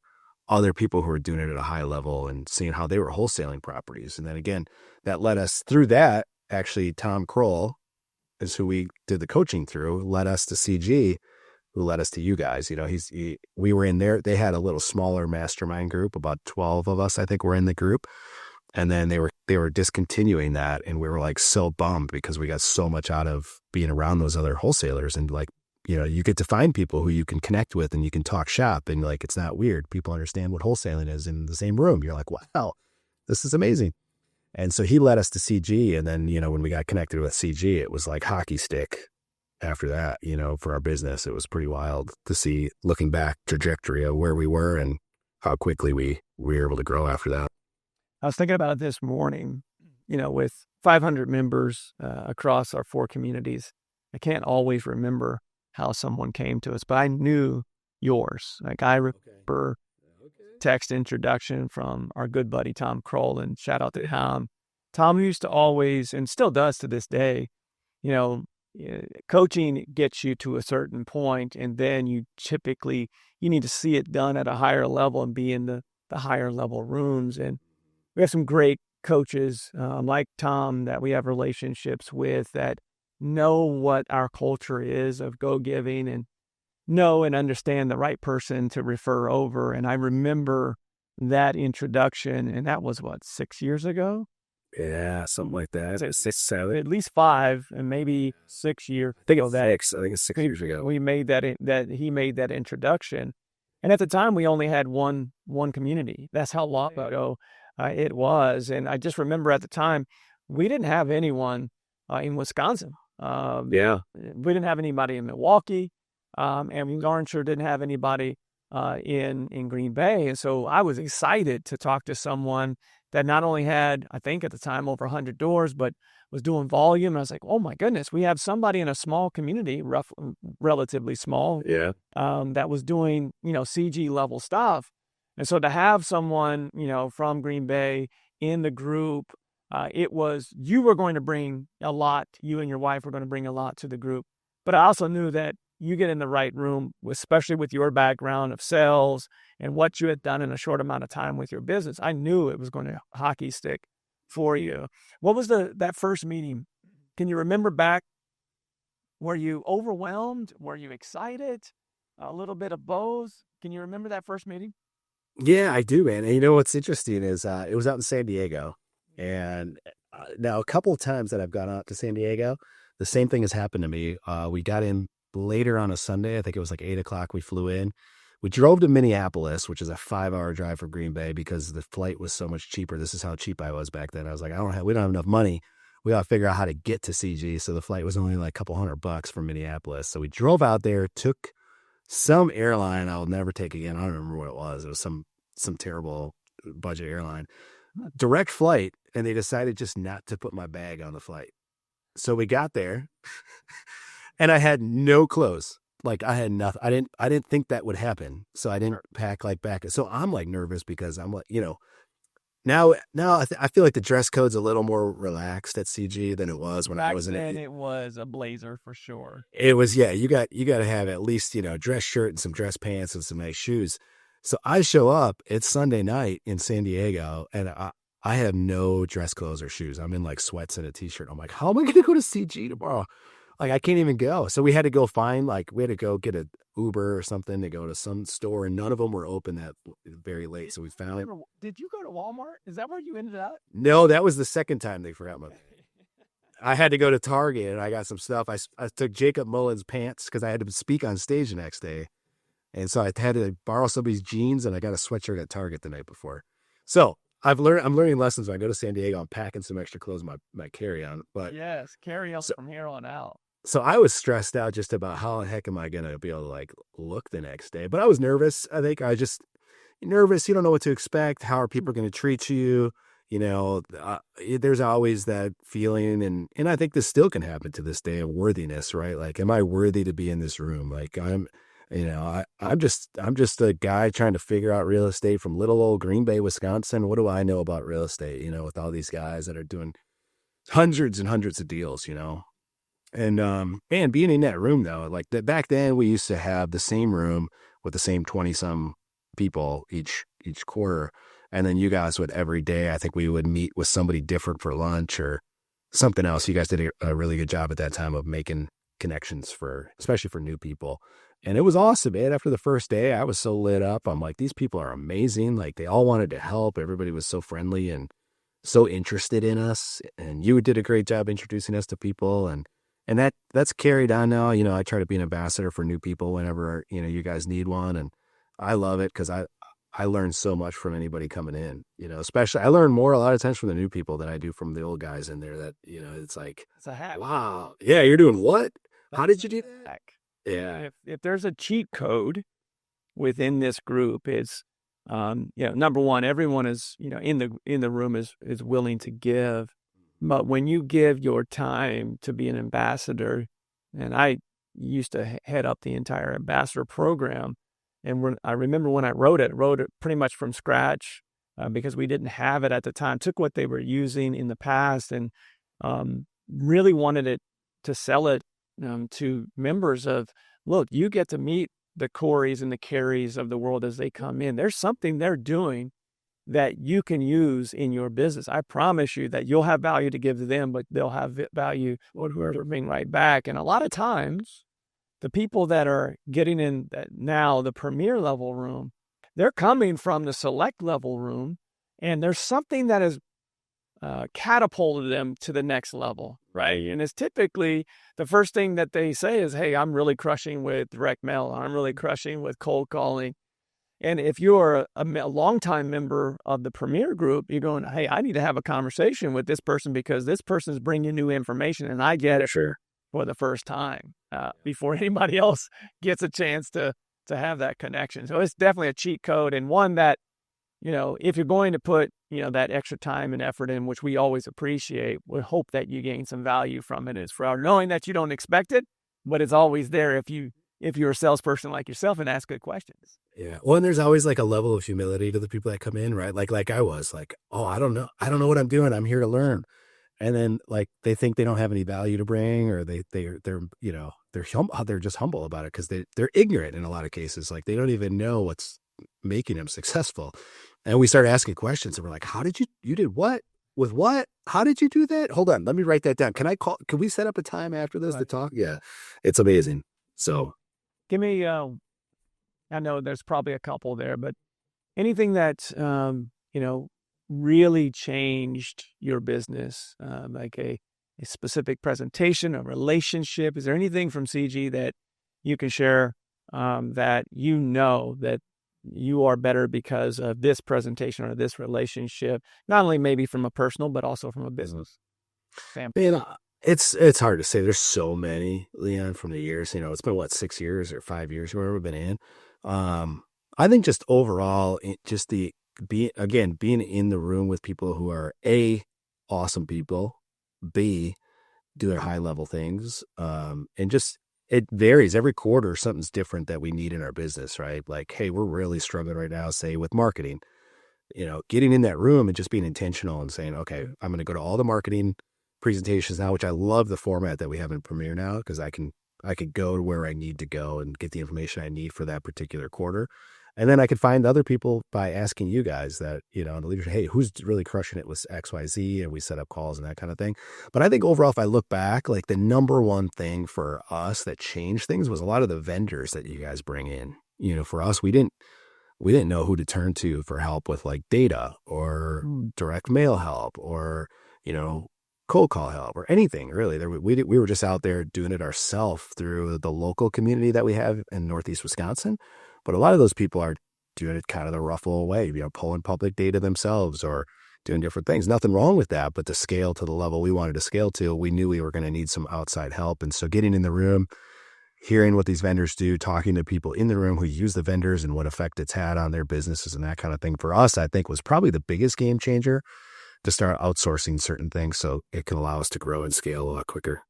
C: other people who were doing it at a high level and seeing how they were wholesaling properties. And then again, that led us through that. Actually, Tom Kroll is who we did the coaching through, led us to CG, who led us to you guys. We were in there. They had a little smaller mastermind group, about 12 of us, I think, were in the group. And then they were discontinuing that. And we were like so bummed because we got so much out of being around those other wholesalers. And like, you get to find people who you can connect with and you can talk shop, and like, it's not weird. People understand what wholesaling is in the same room. You're like, wow, this is amazing. And so he led us to CG. And then, when we got connected with CG, it was like hockey stick after that, for our business. It was pretty wild to see, looking back, trajectory of where we were and how quickly we were able to grow after that.
B: I was thinking about it this morning, with 500 members across our 4 communities. I can't always remember how someone came to us, but I knew yours. Like, I remember text introduction from our good buddy Tom Kroll, and shout out to Tom. Tom used to always, and still does to this day, coaching gets you to a certain point, and then you need to see it done at a higher level and be in the higher level rooms. And we have some great coaches like Tom that we have relationships with that know what our culture is of go-giving and know and understand the right person to refer over. And I remember that introduction, and that was 6 years ago?
C: Yeah, something like that. 6, 7.
B: At least 5, and maybe 6 years.
C: I think it's 6 years ago.
B: We made that he made that introduction. And at the time, we only had one community. That's how long ago it was. And I just remember at the time, we didn't have anyone in Wisconsin. We didn't have anybody in Milwaukee, and we darn sure didn't have anybody in Green Bay. And so I was excited to talk to someone that not only had, I think at the time, over 100 doors, but was doing volume. And I was like, oh my goodness, we have somebody in a small community, relatively small, that was doing, CG level stuff. And so to have someone, from Green Bay in the group, you were going to bring a lot, you and your wife were going to bring a lot to the group. But I also knew that you get in the right room, especially with your background of sales and what you had done in a short amount of time with your business. I knew it was going to hockey stick for you. What was that first meeting? Can you remember back? Were you overwhelmed? Were you excited? A little bit of both? Can you remember that first meeting?
C: Yeah, I do, man. And what's interesting is it was out in San Diego. And now a couple of times that I've gone out to San Diego, the same thing has happened to me. We got in later on a Sunday. I think it was like 8 o'clock. We flew in. We drove to Minneapolis, which is a 5-hour drive from Green Bay because the flight was so much cheaper. This is how cheap I was back then. I was like, we don't have enough money. We got to figure out how to get to CG. So the flight was only like a couple $100 from Minneapolis. So we drove out there, took some airline I'll never take again. I don't remember what it was. It was some terrible budget airline. Direct flight, and they decided just not to put my bag on the flight. So we got there, and I had no clothes. Like, I had nothing. I didn't think that would happen. So I didn't pack like back. So I'm like nervous because I'm like, now I feel like the dress code's a little more relaxed at CG than it was when I was in it.
B: Back then it was a blazer for sure.
C: It was, you got to have at least, dress shirt and some dress pants and some nice shoes. So I show up, it's Sunday night in San Diego, and I have no dress clothes or shoes. I'm in like sweats and a t-shirt. I'm like, how am I going to go to CG tomorrow? Like, I can't even go. So we had to go get an Uber or something to go to some store, and none of them were open that very late. So we found.
B: Did you go to Walmart? Is that where you ended up?
C: No, that was the second time they forgot my. I had to go to Target, and I got some stuff. I took Jacob Mullen's pants because I had to speak on stage the next day. And so I had to borrow somebody's jeans, and I got a sweatshirt at Target the night before. So I'm learning lessons when I go to San Diego. I'm packing some extra clothes in my carry-on. But
B: Yes, carry on from here on out.
C: so I was stressed out just about how the heck am I going to be able to like look the next day. But I was nervous. I think I just nervous. You don't know what to expect. How are people going to treat you? You know, there's always that feeling. And I think this still can happen to this day of worthiness, right? Like, am I worthy to be in this room? Like I'm just a guy trying to figure out real estate from little old Green Bay, Wisconsin. What do I know about real estate? You know, with all these guys that are doing hundreds and hundreds of deals, you know? And, man, being in that room though, like back then we used to have the same room with the same 20 some people each quarter. And then you guys would every day, I think we would meet with somebody different for lunch or something else. You guys did a really good job at that time of making connections especially for new people. And it was awesome, man. After the first day, I was so lit up. I'm like, these people are amazing. Like they all wanted to help. Everybody was so friendly and so interested in us. And you did a great job introducing us to people. And that's carried on now. You know, I try to be an ambassador for new people whenever, you know, you guys need one. And I love it because I learn so much from anybody coming in, you know, especially I learn more a lot of times from the new people than I do from the old guys in there that, you know, it's like,
B: It's a hack.
C: wow. Yeah. You're doing what? How did you do that?
B: Hack.
C: Yeah.
B: If there's a cheat code within this group, it's, you know, number one, everyone is, you know, in the room is willing to give. But when you give your time to be an ambassador, and I used to head up the entire ambassador program, and I remember when I wrote it pretty much from scratch because we didn't have it at the time. Took what they were using in the past and really wanted it to sell it to members of, look, you get to meet the Coreys and the Carries of the world as they come in. There's something they're doing that you can use in your business. I promise you that you'll have value to give to them, but they'll have value or whoever bring right back. And a lot of times, the people that are getting in now the premier level room, they're coming from the select level room, and there's something that has catapulted them to the next level, right? And it's typically the first thing that they say is, hey, I'm really crushing with direct mail. I'm really crushing with cold calling. And if you're a longtime member of the Premier Group, you're going, hey, I need to have a conversation with this person because this person is bringing new information and I get it for the first time before anybody else gets a chance to have that connection. So it's definitely a cheat code, and one that, you know, if you're going to put, you know, that extra time and effort in, which we always appreciate, we hope that you gain some value from it as well, knowing that you don't expect it, but it's always there if you're a salesperson like yourself and ask good questions.
C: Yeah. Well, and there's always like a level of humility to the people that come in, right? Like I was like, oh, I don't know what I'm doing. I'm here to learn. And then like they think they don't have any value to bring, or they're you know, they're just humble about it because they're ignorant in a lot of cases. Like they don't even know what's making them successful. And we start asking questions and we're like, how did you did what? With what? How did you do that? Hold on. Let me write that down. Can we set up a time after this to talk? Yeah. It's amazing. So
B: give me, I know there's probably a couple there, but anything that, you know, really changed your business, like a specific presentation, a relationship. Is there anything from CG that you can share that you know that you are better because of this presentation or this relationship, not only maybe from a personal, but also from a business standpoint?
C: Man, it's hard to say. There's so many, Leon, from the years, you know, it's been 6 years or 5 years, wherever we've been in. I think just overall, just being in the room with people who are A, awesome people, B, do their high level things. And just, it varies every quarter. Something's different that we need in our business, right? Like, hey, we're really struggling right now, say with marketing, you know, getting in that room and just being intentional and saying, okay, I'm going to go to all the marketing presentations now, which I love the format that we have in Premier now, because I could go to where I need to go and get the information I need for that particular quarter. And then I could find other people by asking you guys that, you know, in the leadership, hey, who's really crushing it with XYZ? And we set up calls and that kind of thing. But I think overall, if I look back, like the number one thing for us that changed things was a lot of the vendors that you guys bring in. You know, for us, we didn't know who to turn to for help with like data or direct mail help or, you know, cold call help or anything really. We were just out there doing it ourselves through the local community that we have in Northeast Wisconsin. But a lot of those people are doing it kind of the rough little way, pulling public data themselves or doing different things. Nothing wrong with that, but to scale to the level we wanted to scale to, we knew we were going to need some outside help. And so getting in the room, hearing what these vendors do, talking to people in the room who use the vendors and what effect it's had on their businesses and that kind of thing, for us, I think was probably the biggest game changer, to start outsourcing certain things so it can allow us to grow and scale a lot quicker.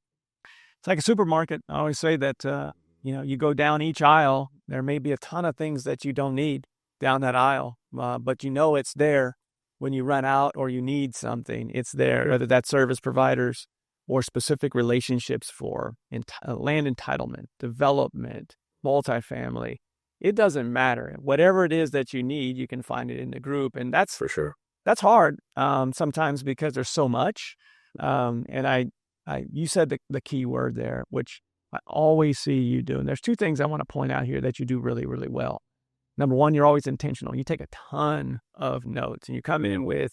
B: It's like a supermarket. I always say that, you go down each aisle, there may be a ton of things that you don't need down that aisle, but it's there when you run out or you need something. It's there, whether that's service providers or specific relationships for land entitlement, development, multifamily. It doesn't matter. Whatever it is that you need, you can find it in the group. And that's
C: For sure.
B: That's hard sometimes because there's so much. And you said the key word there, which I always see you do. And there's two things I want to point out here that you do really, really well. Number one, you're always intentional. You take a ton of notes and you come in with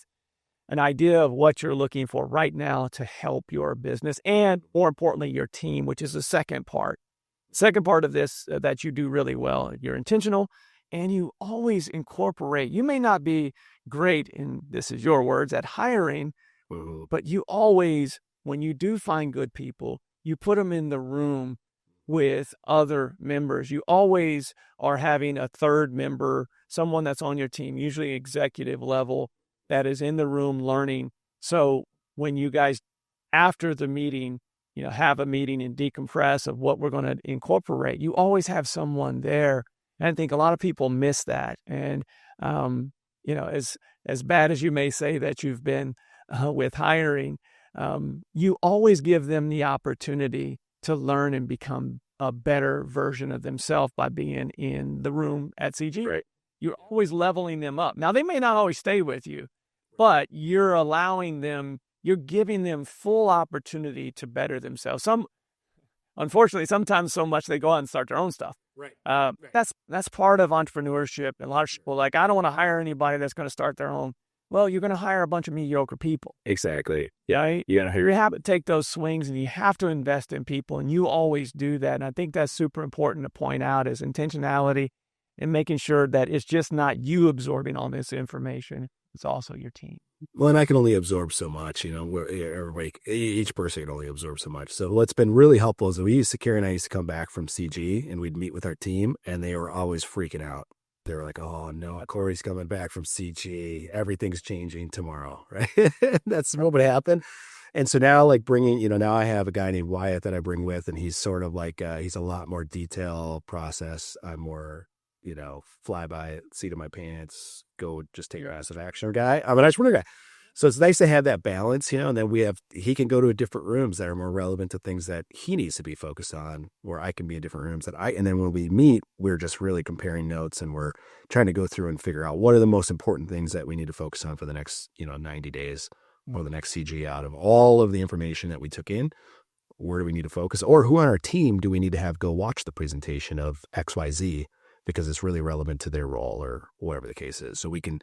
B: an idea of what you're looking for right now to help your business and, more importantly, your team, which is the second part. Second part of this that you do really well. You're intentional and you always incorporate. You may not be great in, this is your words, at hiring, but you always, when you do find good people, you put them in the room with other members. You always are having a third member, someone that's on your team, usually executive level, that is in the room learning. So when you guys, after the meeting, have a meeting and decompress of what we're going to incorporate, you always have someone there. And I think a lot of people miss that. And, as bad as you may say that you've been with hiring, you always give them the opportunity to learn and become a better version of themselves by being in the room at CG.
C: Right.
B: You're always leveling them up. Now, they may not always stay with you, but you're allowing them, you're giving them full opportunity to better themselves. Unfortunately, sometimes so much they go out and start their own stuff.
C: Right.
B: That's part of entrepreneurship. And a lot of people I don't want to hire anybody that's going to start their own. Well, you're going to hire a bunch of mediocre people.
C: Exactly.
B: Yeah. Right?
C: You gotta hire.
B: You have to take those swings and you have to invest in people. And you always do that. And I think that's super important to point out is intentionality and making sure that it's just not you absorbing all this information. It's also your team.
C: Well, and I can only absorb so much, everybody, each person can only absorb so much. So what's been really helpful is Carrie and I used to come back from CG and we'd meet with our team and they were always freaking out. They were like, oh no, Corey's coming back from CG. Everything's changing tomorrow, right? That's what would happen. And so now now I have a guy named Wyatt that I bring with, and he's sort of like, he's a lot more detail process. I'm more, fly by it, seat of my pants, go just take massive action guy. I'm an entrepreneur guy. So it's nice to have that balance, and then he can go to different rooms that are more relevant to things that he needs to be focused on, where I can be in different rooms and then when we meet, we're just really comparing notes and we're trying to go through and figure out what are the most important things that we need to focus on for the next, 90 days or the next CG out of all of the information that we took in. Where do we need to focus, or who on our team do we need to have go watch the presentation of XYZ because it's really relevant to their role or whatever the case is. So we can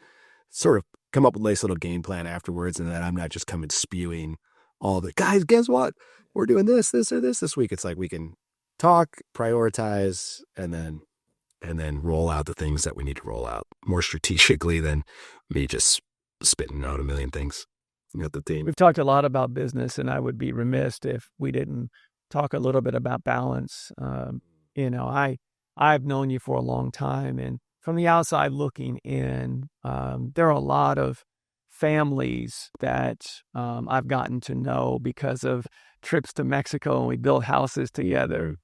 C: sort of come up with a nice little game plan afterwards, and then I'm not just coming spewing all the guys, guess what? We're doing this or this week. It's like we can talk, prioritize, and then roll out the things that we need to roll out more strategically than me just spitting out a million things at the team.
B: We've talked a lot about business, and I would be remiss if we didn't talk a little bit about balance. I've known you for a long time, and from the outside looking in, there are a lot of families that I've gotten to know because of trips to Mexico and we built houses together,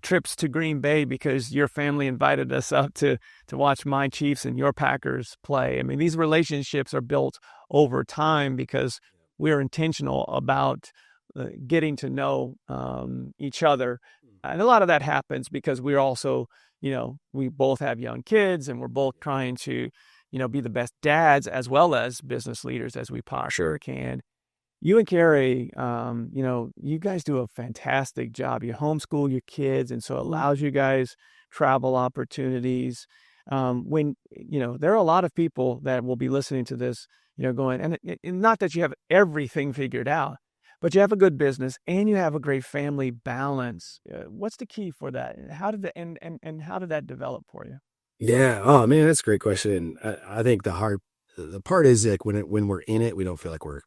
B: trips to Green Bay because your family invited us up to watch my Chiefs and your Packers play. I mean, these relationships are built over time because we're intentional about getting to know each other. And a lot of that happens because we're also, we both have young kids and we're both trying to, be the best dads as well as business leaders as we possibly can. You and Carrie, you guys do a fantastic job. You homeschool your kids, and so it allows you guys travel opportunities. When, there are a lot of people that will be listening to this, going, and not that you have everything figured out, but you have a good business and you have a great family balance. What's the key for that? How did how did that develop for you?
C: Yeah. Oh man, that's a great question. I think the part is like when we're in it, we don't feel like we're,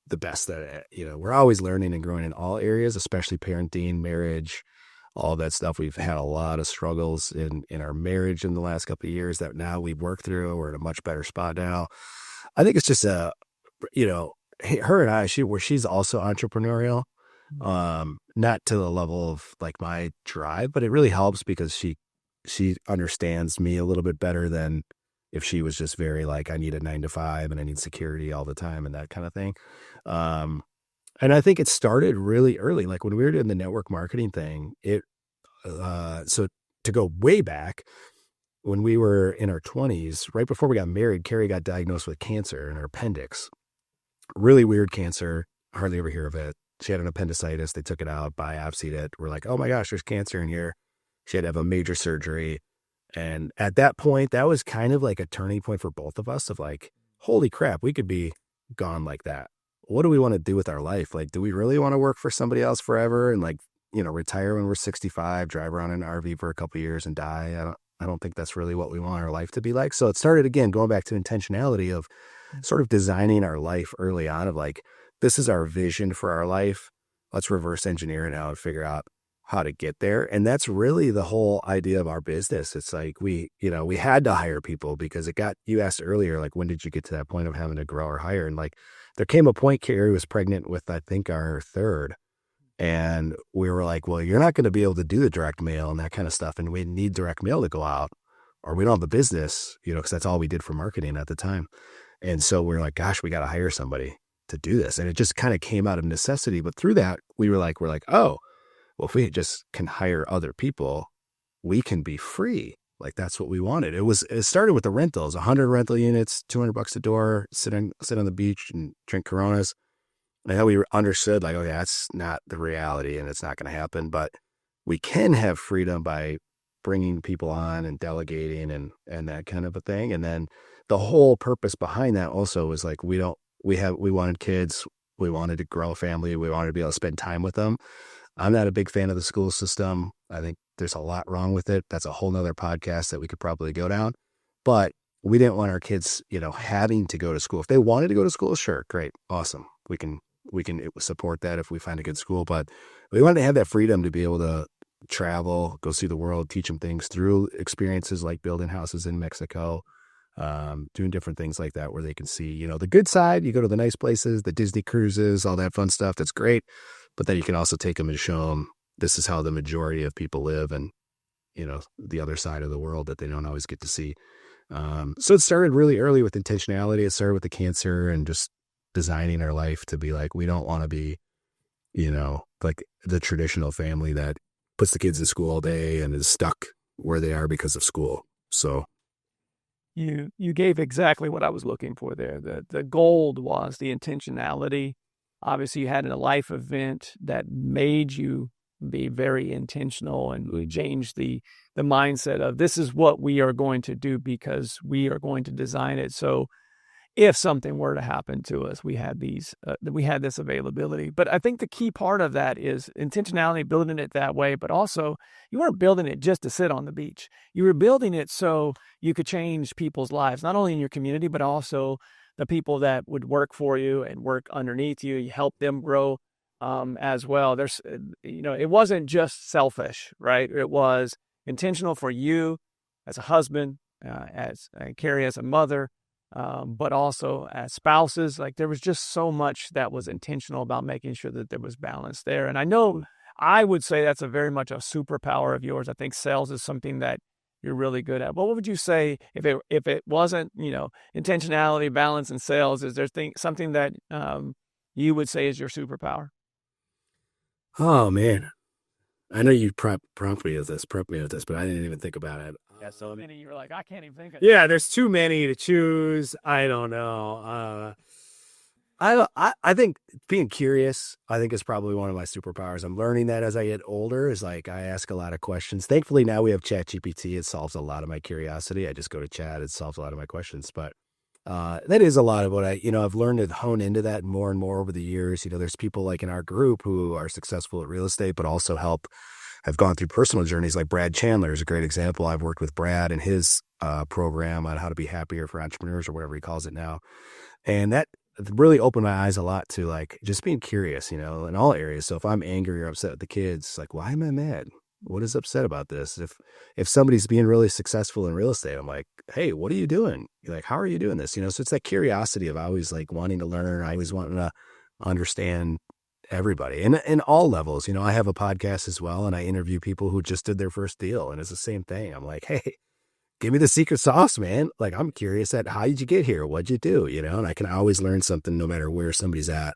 C: the best at it. We're always learning and growing in all areas, especially parenting, marriage, all that stuff. We've had a lot of struggles in our marriage in the last couple of years that now we've worked through. We're in a much better spot now. I think it's just you know, her and I, she's also entrepreneurial. Not to the level of like my drive, but it really helps because she understands me a little bit better than if she was just very like, I need a 9 to 5 and I need security all the time and that kind of thing. Um, and I think it started really early. Like when we were doing the network marketing thing, so to go way back when we were in our 20s, right before we got married, Carrie got diagnosed with cancer in her appendix. Really weird cancer. Hardly ever hear of it. She had an appendicitis. They took it out, biopsied it. We're like, oh my gosh, there's cancer in here. She had to have a major surgery. And at that point, that was kind of like a turning point for both of us of like, holy crap, we could be gone like that. What do we want to do with our life? Like, do we really want to work for somebody else forever and like, retire when we're 65, drive around in an RV for a couple of years and die? I don't think that's really what we want our life to be like. So it started again, going back to intentionality of sort of designing our life early on of like, this is our vision for our life. Let's reverse engineer it now and figure out how to get there. And that's really the whole idea of our business. It's like we had to hire people because you asked earlier, like, when did you get to that point of having to grow or hire? And like, there came a point Carrie was pregnant with, I think, our third. And we were like, well, you're not going to be able to do the direct mail and that kind of stuff. And we need direct mail to go out or we don't have a business, because that's all we did for marketing at the time. And so we're like, gosh, we got to hire somebody to do this. And it just kind of came out of necessity. But through that, we're like, oh, well, if we just can hire other people, we can be free. Like that's what we wanted. It started with the rentals, 100 rental units, $200 a door, sit on the beach and drink Coronas. And then we understood like, oh yeah, that's not the reality and it's not going to happen, but we can have freedom by bringing people on and delegating and that kind of a thing. And then the whole purpose behind that also was like, we wanted kids. We wanted to grow a family. We wanted to be able to spend time with them. I'm not a big fan of the school system. I think there's a lot wrong with it. That's a whole nother podcast that we could probably go down, but we didn't want our kids, having to go to school. If they wanted to go to school, sure. Great. Awesome. We can support that if we find a good school, but we wanted to have that freedom to be able to travel, go see the world, teach them things through experiences like building houses in Mexico, doing different things like that where they can see, the good side. You go to the nice places, the Disney cruises, all that fun stuff. That's great. But then you can also take them and show them this is how the majority of people live and, the other side of the world that they don't always get to see. So it started really early with intentionality. It started with the cancer and just designing our life to be like, we don't want to be, like the traditional family that puts the kids in school all day and is stuck where they are because of school. So
B: You gave exactly what I was looking for there. The gold was the intentionality. Obviously, you had a life event that made you be very intentional and we changed the mindset of this is what we are going to do because we are going to design it. So if something were to happen to us, we had this availability. But I think the key part of that is intentionality, building it that way. But also, you weren't building it just to sit on the beach. You were building it so you could change people's lives, not only in your community, but also the people that would work for you and work underneath you. You help them grow as well. There's, it wasn't just selfish, right? It was intentional for you as a husband, as Carrie as a mother. But also as spouses, like there was just so much that was intentional about making sure that there was balance there. And I know I would say that's very much a superpower of yours. I think sales is something that you're really good at. But what would you say if it wasn't, intentionality, balance, and sales? Is there something that you would say is your superpower?
C: Oh man, I know you prep me with this, but I didn't even think about it.
B: Yeah, so many you're like, I can't even think of.
C: Yeah, there's too many to choose. I don't know. I think being curious, I think is probably one of my superpowers. I'm learning that as I get older is like, I ask a lot of questions. Thankfully now we have ChatGPT. It solves a lot of my curiosity. I just go to chat. It solves a lot of my questions, but that is a lot of what I've learned to hone into that more and more over the years. There's people like in our group who are successful at real estate, but also help have gone through personal journeys. Like Brad Chandler is a great example. I've worked with Brad and his program on how to be happier for entrepreneurs, or whatever he calls it now. And that really opened my eyes a lot to like just being curious, in all areas. So if I'm angry or upset with the kids, like, why am I mad? What is upset about this? If somebody's being really successful in real estate, I'm like, hey, what are you doing? You're like, how are you doing this? So it's that curiosity of always like wanting to learn. I always wanting to understand everybody and in all levels. I have a podcast as well, and I interview people who just did their first deal, and it's the same thing. I'm like, hey, give me the secret sauce, man. Like, I'm curious at how did you get here? What'd you do? And I can always learn something no matter where somebody's at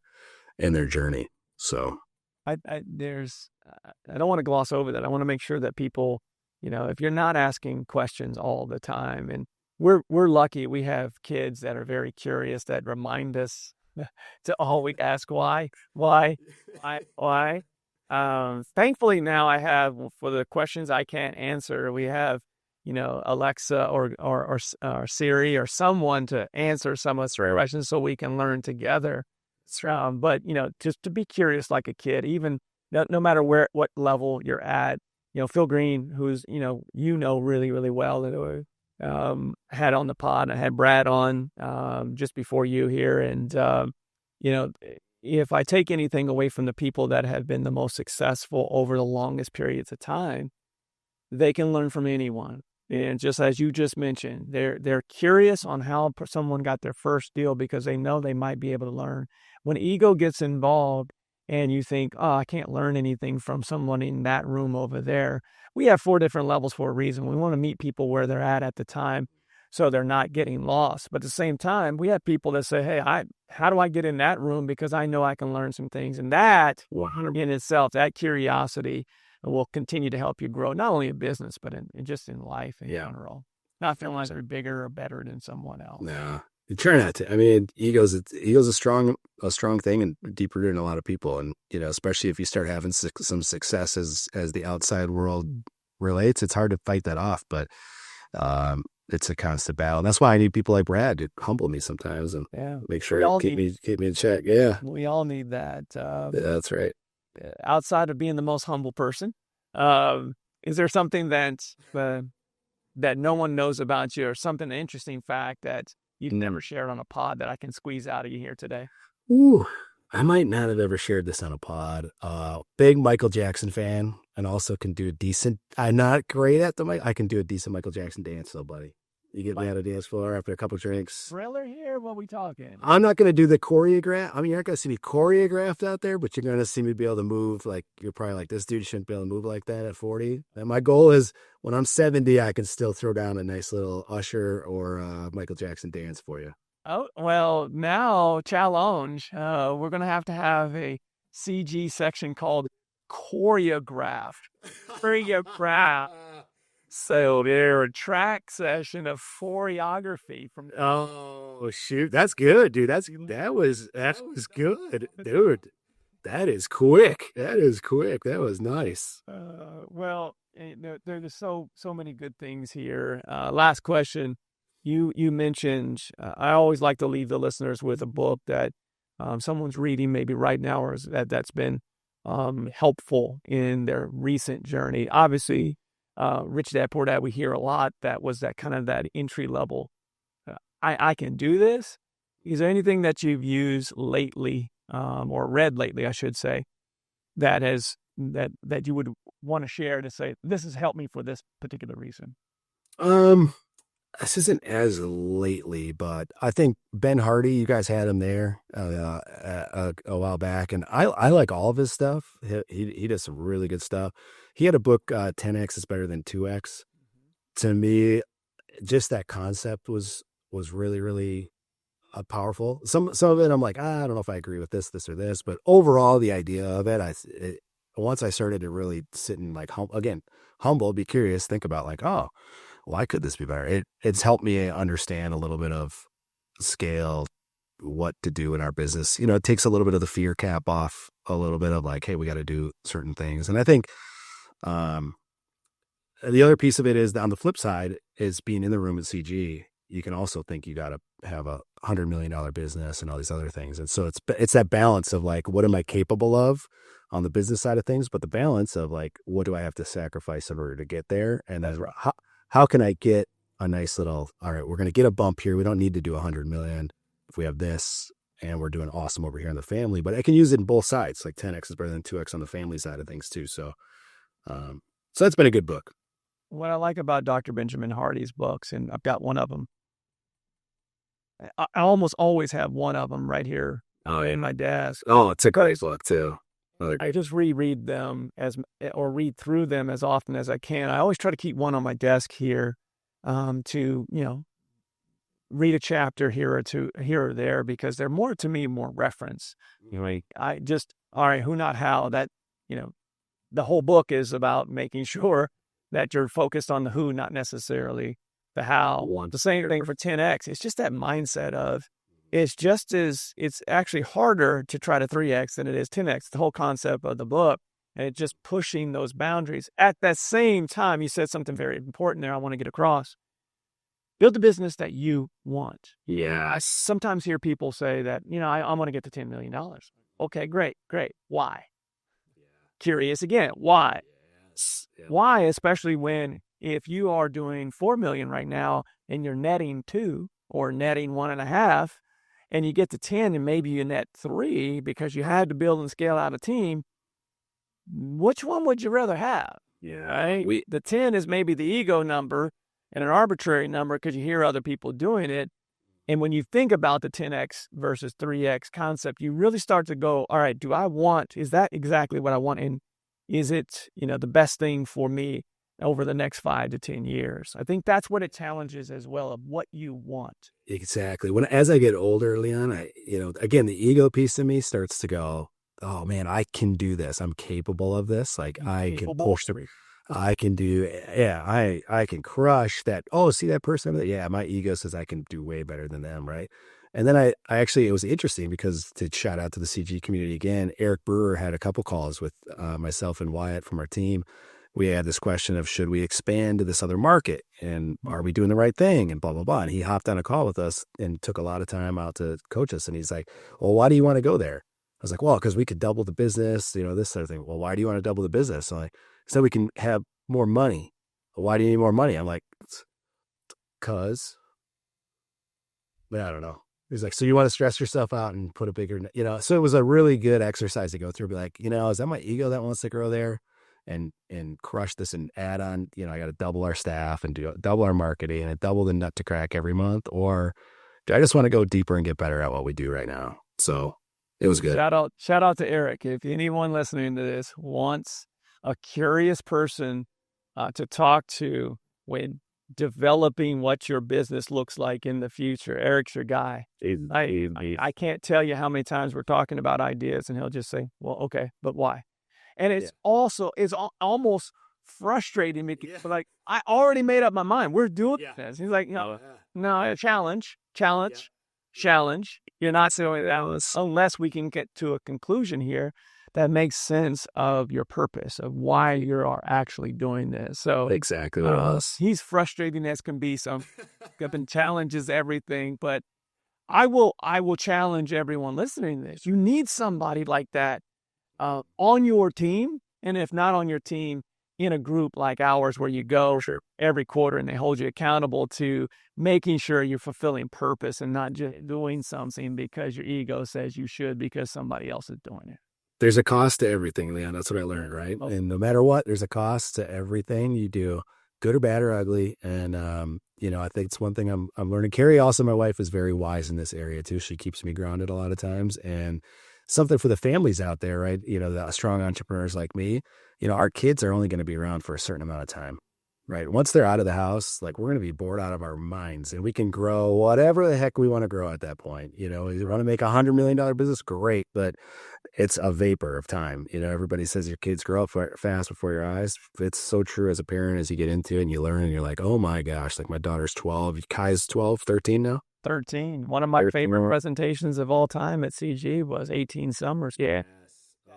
C: in their journey. So
B: I don't want to gloss over that. I want to make sure that people, if you're not asking questions all the time, and we're lucky we have kids that are very curious that remind us to always ask why. Thankfully now I have, for the questions I can't answer, we have, Alexa or Siri or someone to answer some of the questions so we can learn together. But just to be curious like a kid, even no matter what level you're at. Phil Green, who's really, really well, had on the pod. I had Brad on just before you here, and if I take anything away from the people that have been the most successful over the longest periods of time, they can learn from anyone. And just as you just mentioned, they're curious on how someone got their first deal because they know they might be able to learn. When ego gets involved and you think, oh, I can't learn anything from someone in that room over there. We have 4 different levels for a reason. We want to meet people where they're at the time so they're not getting lost. But at the same time, we have people that say, hey, how do I get in that room because I know I can learn some things. And that in itself, that curiosity will continue to help you grow, not only in business, but in just in life in general. Not feeling like they're bigger or better than someone else.
C: No, you try not to. I mean, ego's a strong thing and deep rooted in a lot of people. And, especially if you start having some success as the outside world relates, it's hard to fight that off. But it's a constant battle. And that's why I need people like Brad to humble me sometimes and make sure keep me in check. Yeah.
B: We all need that.
C: That's right.
B: Outside of being the most humble person, is there something that no one knows about you, or something, an interesting fact that you've never shared on a pod that I can squeeze out of you here today?
C: Ooh, I might not have ever shared this on a pod. Big Michael Jackson fan, and also can do a decent. I'm not great at the mic. I can do a decent Michael Jackson dance, though, buddy. You get me out of the dance floor after a couple drinks.
B: Thriller here? What we talking?
C: I'm not going to do the choreograph. I mean, you're not going to see me choreographed out there, but you're going to see me be able to move. Like, you're probably like, this dude shouldn't be able to move like that at 40. And my goal is when I'm 70, I can still throw down a nice little Usher or Michael Jackson dance for you.
B: Oh, well, now, challenge. We're going to have a CG section called choreographed. Choreographed. So they're a track session of choreography from.
C: Oh shoot, that's good, dude. That was good, dude. That is quick. That was nice.
B: Well, there's so many good things here. Last question. You mentioned. I always like to leave the listeners with a book that someone's reading maybe right now, or that's been helpful in their recent journey. Obviously. Rich Dad Poor Dad, we hear a lot. That was that kind of that entry level. I can do this. Is there anything that you've used lately, or read lately, I should say, that you would want to share to say this has helped me for this particular reason?
C: This isn't as lately, but I think Ben Hardy, you guys had him there a while back, and I like all of his stuff. He does some really good stuff. He had a book, 10X is better than 2X. To me, just that concept was really, really powerful. Some of it, I'm like, I don't know if I agree with this or this, but overall, the idea of it, once I started to really sit and like, humble, be curious, think about like, oh, why could this be better? It's helped me understand a little bit of scale, what to do in our business. It takes a little bit of the fear cap off, a little bit of like, hey, we got to do certain things. And I think the other piece of it is on the flip side is being in the room at CG you can also think you got to have $100 million business and all these other things. And so it's that balance of like, what am I capable of on the business side of things, but the balance of like, what do I have to sacrifice in order to get there? And then how can I get a nice little, all right, we're going to get a bump here. We don't need to do 100 million if we have this and we're doing awesome over here on the family, but I can use it in both sides. Like 10X is better than 2X on the family side of things too. So that's been a good book.
B: What I like about Dr. Benjamin Hardy's books, and I've got one of them. I almost always have one of them right here in my desk.
C: Oh, it's a great book too.
B: I just reread them or read through them as often as I can. I always try to keep one on my desk here to, read a chapter here or two, here or there, because they're more reference. All right, who, not how. That, the whole book is about making sure that you're focused on the who, not necessarily the how. The same thing for 10X. It's just that mindset of, it's actually harder to try to 3X than it is 10X, the whole concept of the book, and it's just pushing those boundaries. At that same time, you said something very important there I want to get across. Build the business that you want.
C: Yeah.
B: I sometimes hear people say that, I want to get to $10 million. Okay, great. Why? Yeah. Curious again, why? Yes. Yeah. Why, especially if you are doing 4 million right now and you're netting 2 or netting 1.5, and you get to 10 and maybe you net 3 because you had to build and scale out a team, which one would you rather have?
C: Yeah.
B: Right? The 10 is maybe the ego number and an arbitrary number because you hear other people doing it. And when you think about the 10X versus 3X concept, you really start to go, all right, is that exactly what I want? And is it, the best thing for me over the next 5 to 10 years? I think that's what it challenges as well, of what you want.
C: Exactly. As I get older, Leon, again, the ego piece of me starts to go, oh man, I can do this. I'm capable of this. Like I can push through. I can do, I can crush that. Oh, see that person? Yeah, my ego says I can do way better than them, right? And then I actually, it was interesting because, to shout out to the CG community again, Eric BRRRR had a couple calls with myself and Wyatt from our team. We had this question of, should we expand to this other market? And are we doing the right thing? And blah, blah, blah. And he hopped on a call with us and took a lot of time out to coach us. And he's like, well, why do you want to go there? I was like, well, because we could double the business, this sort of thing. Well, why do you want to double the business? So so we can have more money. Well, why do you need more money? I'm like, cause, but I don't know. He's like, so you want to stress yourself out and put a bigger, so it was a really good exercise to go through. Be like, is that my ego that wants to grow there and crush this and add on, I got to double our staff and double our marketing and double the nut to crack every month? Or do I just want to go deeper and get better at what we do right now? So it was good.
B: Shout out to Eric. If anyone listening to this wants a curious person to talk to when developing what your business looks like in the future, Eric's your guy. I can't tell you how many times we're talking about ideas and he'll just say, well, okay, but why? And it's almost frustrating me. Yeah. Like, I already made up my mind. We're doing this. He's like, no, challenge. You're not doing that unless we can get to a conclusion here that makes sense of your purpose, of why you are actually doing this. So
C: exactly.
B: He's frustrating as can be. So challenges everything, but I will challenge everyone listening to this. You need somebody like that on your team. And if not on your team, in a group like ours where you go every quarter and they hold you accountable to making sure you're fulfilling purpose and not just doing something because your ego says you should because somebody else is doing it.
C: There's a cost to everything, Leon. That's what I learned, right? Oh. And no matter what, there's a cost to everything you do, good or bad or ugly. And, I think it's one thing I'm learning. Carrie, also my wife, is very wise in this area too. She keeps me grounded a lot of times. And something for the families out there, right? The strong entrepreneurs like me, our kids are only going to be around for a certain amount of time, right? Once they're out of the house, like, we're going to be bored out of our minds, and we can grow whatever the heck we want to grow at that point. You want to make $100 million business, great, but it's a vapor of time. Everybody says your kids grow up fast before your eyes. It's so true as a parent, as you get into it and you learn and you're like, oh my gosh, like my daughter's 12, Kai's 12, 13 now.
B: 13. One of my favorite presentations of all time at CG was 18 summers. Yeah.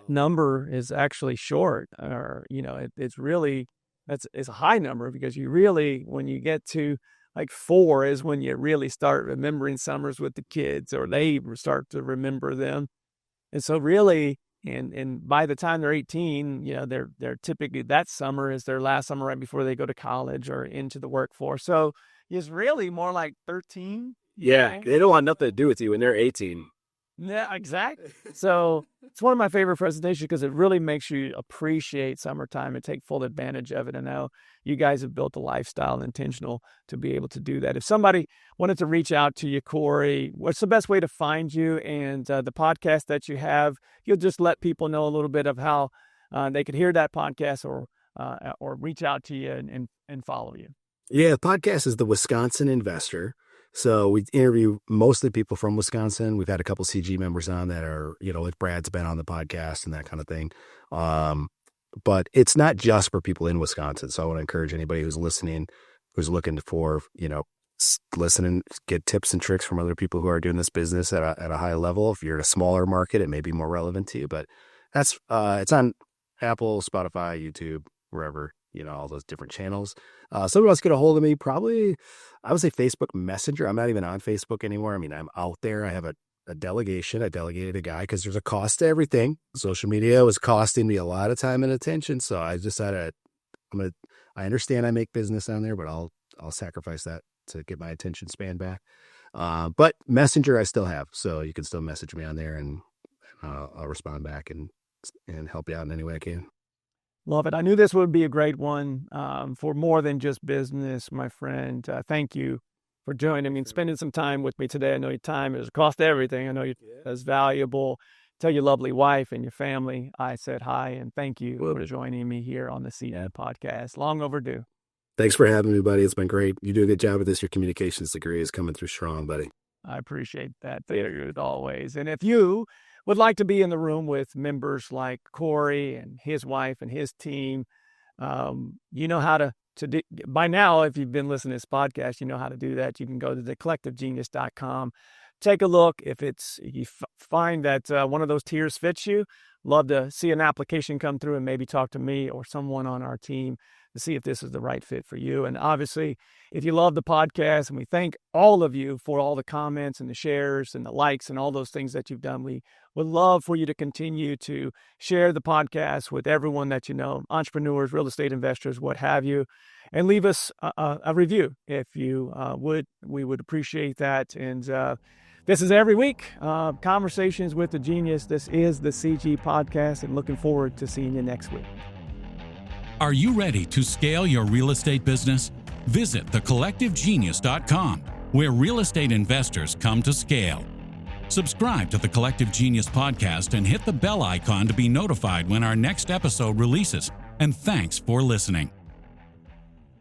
B: Number is actually short, or, it's really, it's a high number, because you really, when you get to like 4 is when you really start remembering summers with the kids, or they start to remember them. And so really, and by the time they're 18, they're typically, that summer is their last summer right before they go to college or into the workforce. So it's really more like 13.
D: Yeah, they don't want nothing to do with you when they're 18.
B: Yeah, exactly. So it's one of my favorite presentations because it really makes you appreciate summertime and take full advantage of it. And now you guys have built a lifestyle intentional to be able to do that. If somebody wanted to reach out to you, Corey, what's the best way to find you and the podcast that you have? You'll just let people know a little bit of how they could hear that podcast or reach out to you and follow you.
C: Yeah, the podcast is The Wisconsin Investor. So we interview mostly people from Wisconsin. We've had a couple CG members on that are, like Brad's been on the podcast and that kind of thing. But it's not just for people in Wisconsin. So I want to encourage anybody who's listening, who's looking for, listen and get tips and tricks from other people who are doing this business at a high level. If you're in a smaller market, it may be more relevant to you, but that's, it's on Apple, Spotify, YouTube, wherever, all those different channels. Somebody else get a hold of me, probably, I would say Facebook Messenger. I'm not even on Facebook anymore. I mean, I'm out there. I have a delegation. I delegated a guy because there's a cost to everything. Social media was costing me a lot of time and attention. So I decided I understand I make business on there, but I'll sacrifice that to get my attention span back. But Messenger I still have. So you can still message me on there and I'll respond back and help you out in any way I can.
B: Love it. I knew this would be a great one for more than just business, my friend. Thank you for joining me and spending some time with me today. I know your time is cost everything. I know it's valuable. Tell your lovely wife and your family I said hi and thank you for joining me here on the CG podcast. Long overdue.
C: Thanks for having me, buddy. It's been great. You do a good job with this. Your communications degree is coming through strong, buddy.
B: I appreciate that. As always. And if you would like to be in the room with members like Corey and his wife and his team, you know how to do, by now, if you've been listening to this podcast, you know how to do that. You can go to thecollectivegenius.com, take a look. If you find that one of those tiers fits you, love to see an application come through and maybe talk to me or someone on our team to see if this is the right fit for you. And obviously, if you love the podcast, and we thank all of you for all the comments and the shares and the likes and all those things that you've done, we would love for you to continue to share the podcast with everyone that you know, entrepreneurs, real estate investors, what have you, and leave us a review if you would. We would appreciate that. And this is every week, Conversations with the Genius. This is the CG Podcast, and looking forward to seeing you next week.
A: Are you ready to scale your real estate business? Visit thecollectivegenius.com, where real estate investors come to scale. Subscribe to the Collective Genius podcast and hit the bell icon to be notified when our next episode releases. And thanks for listening.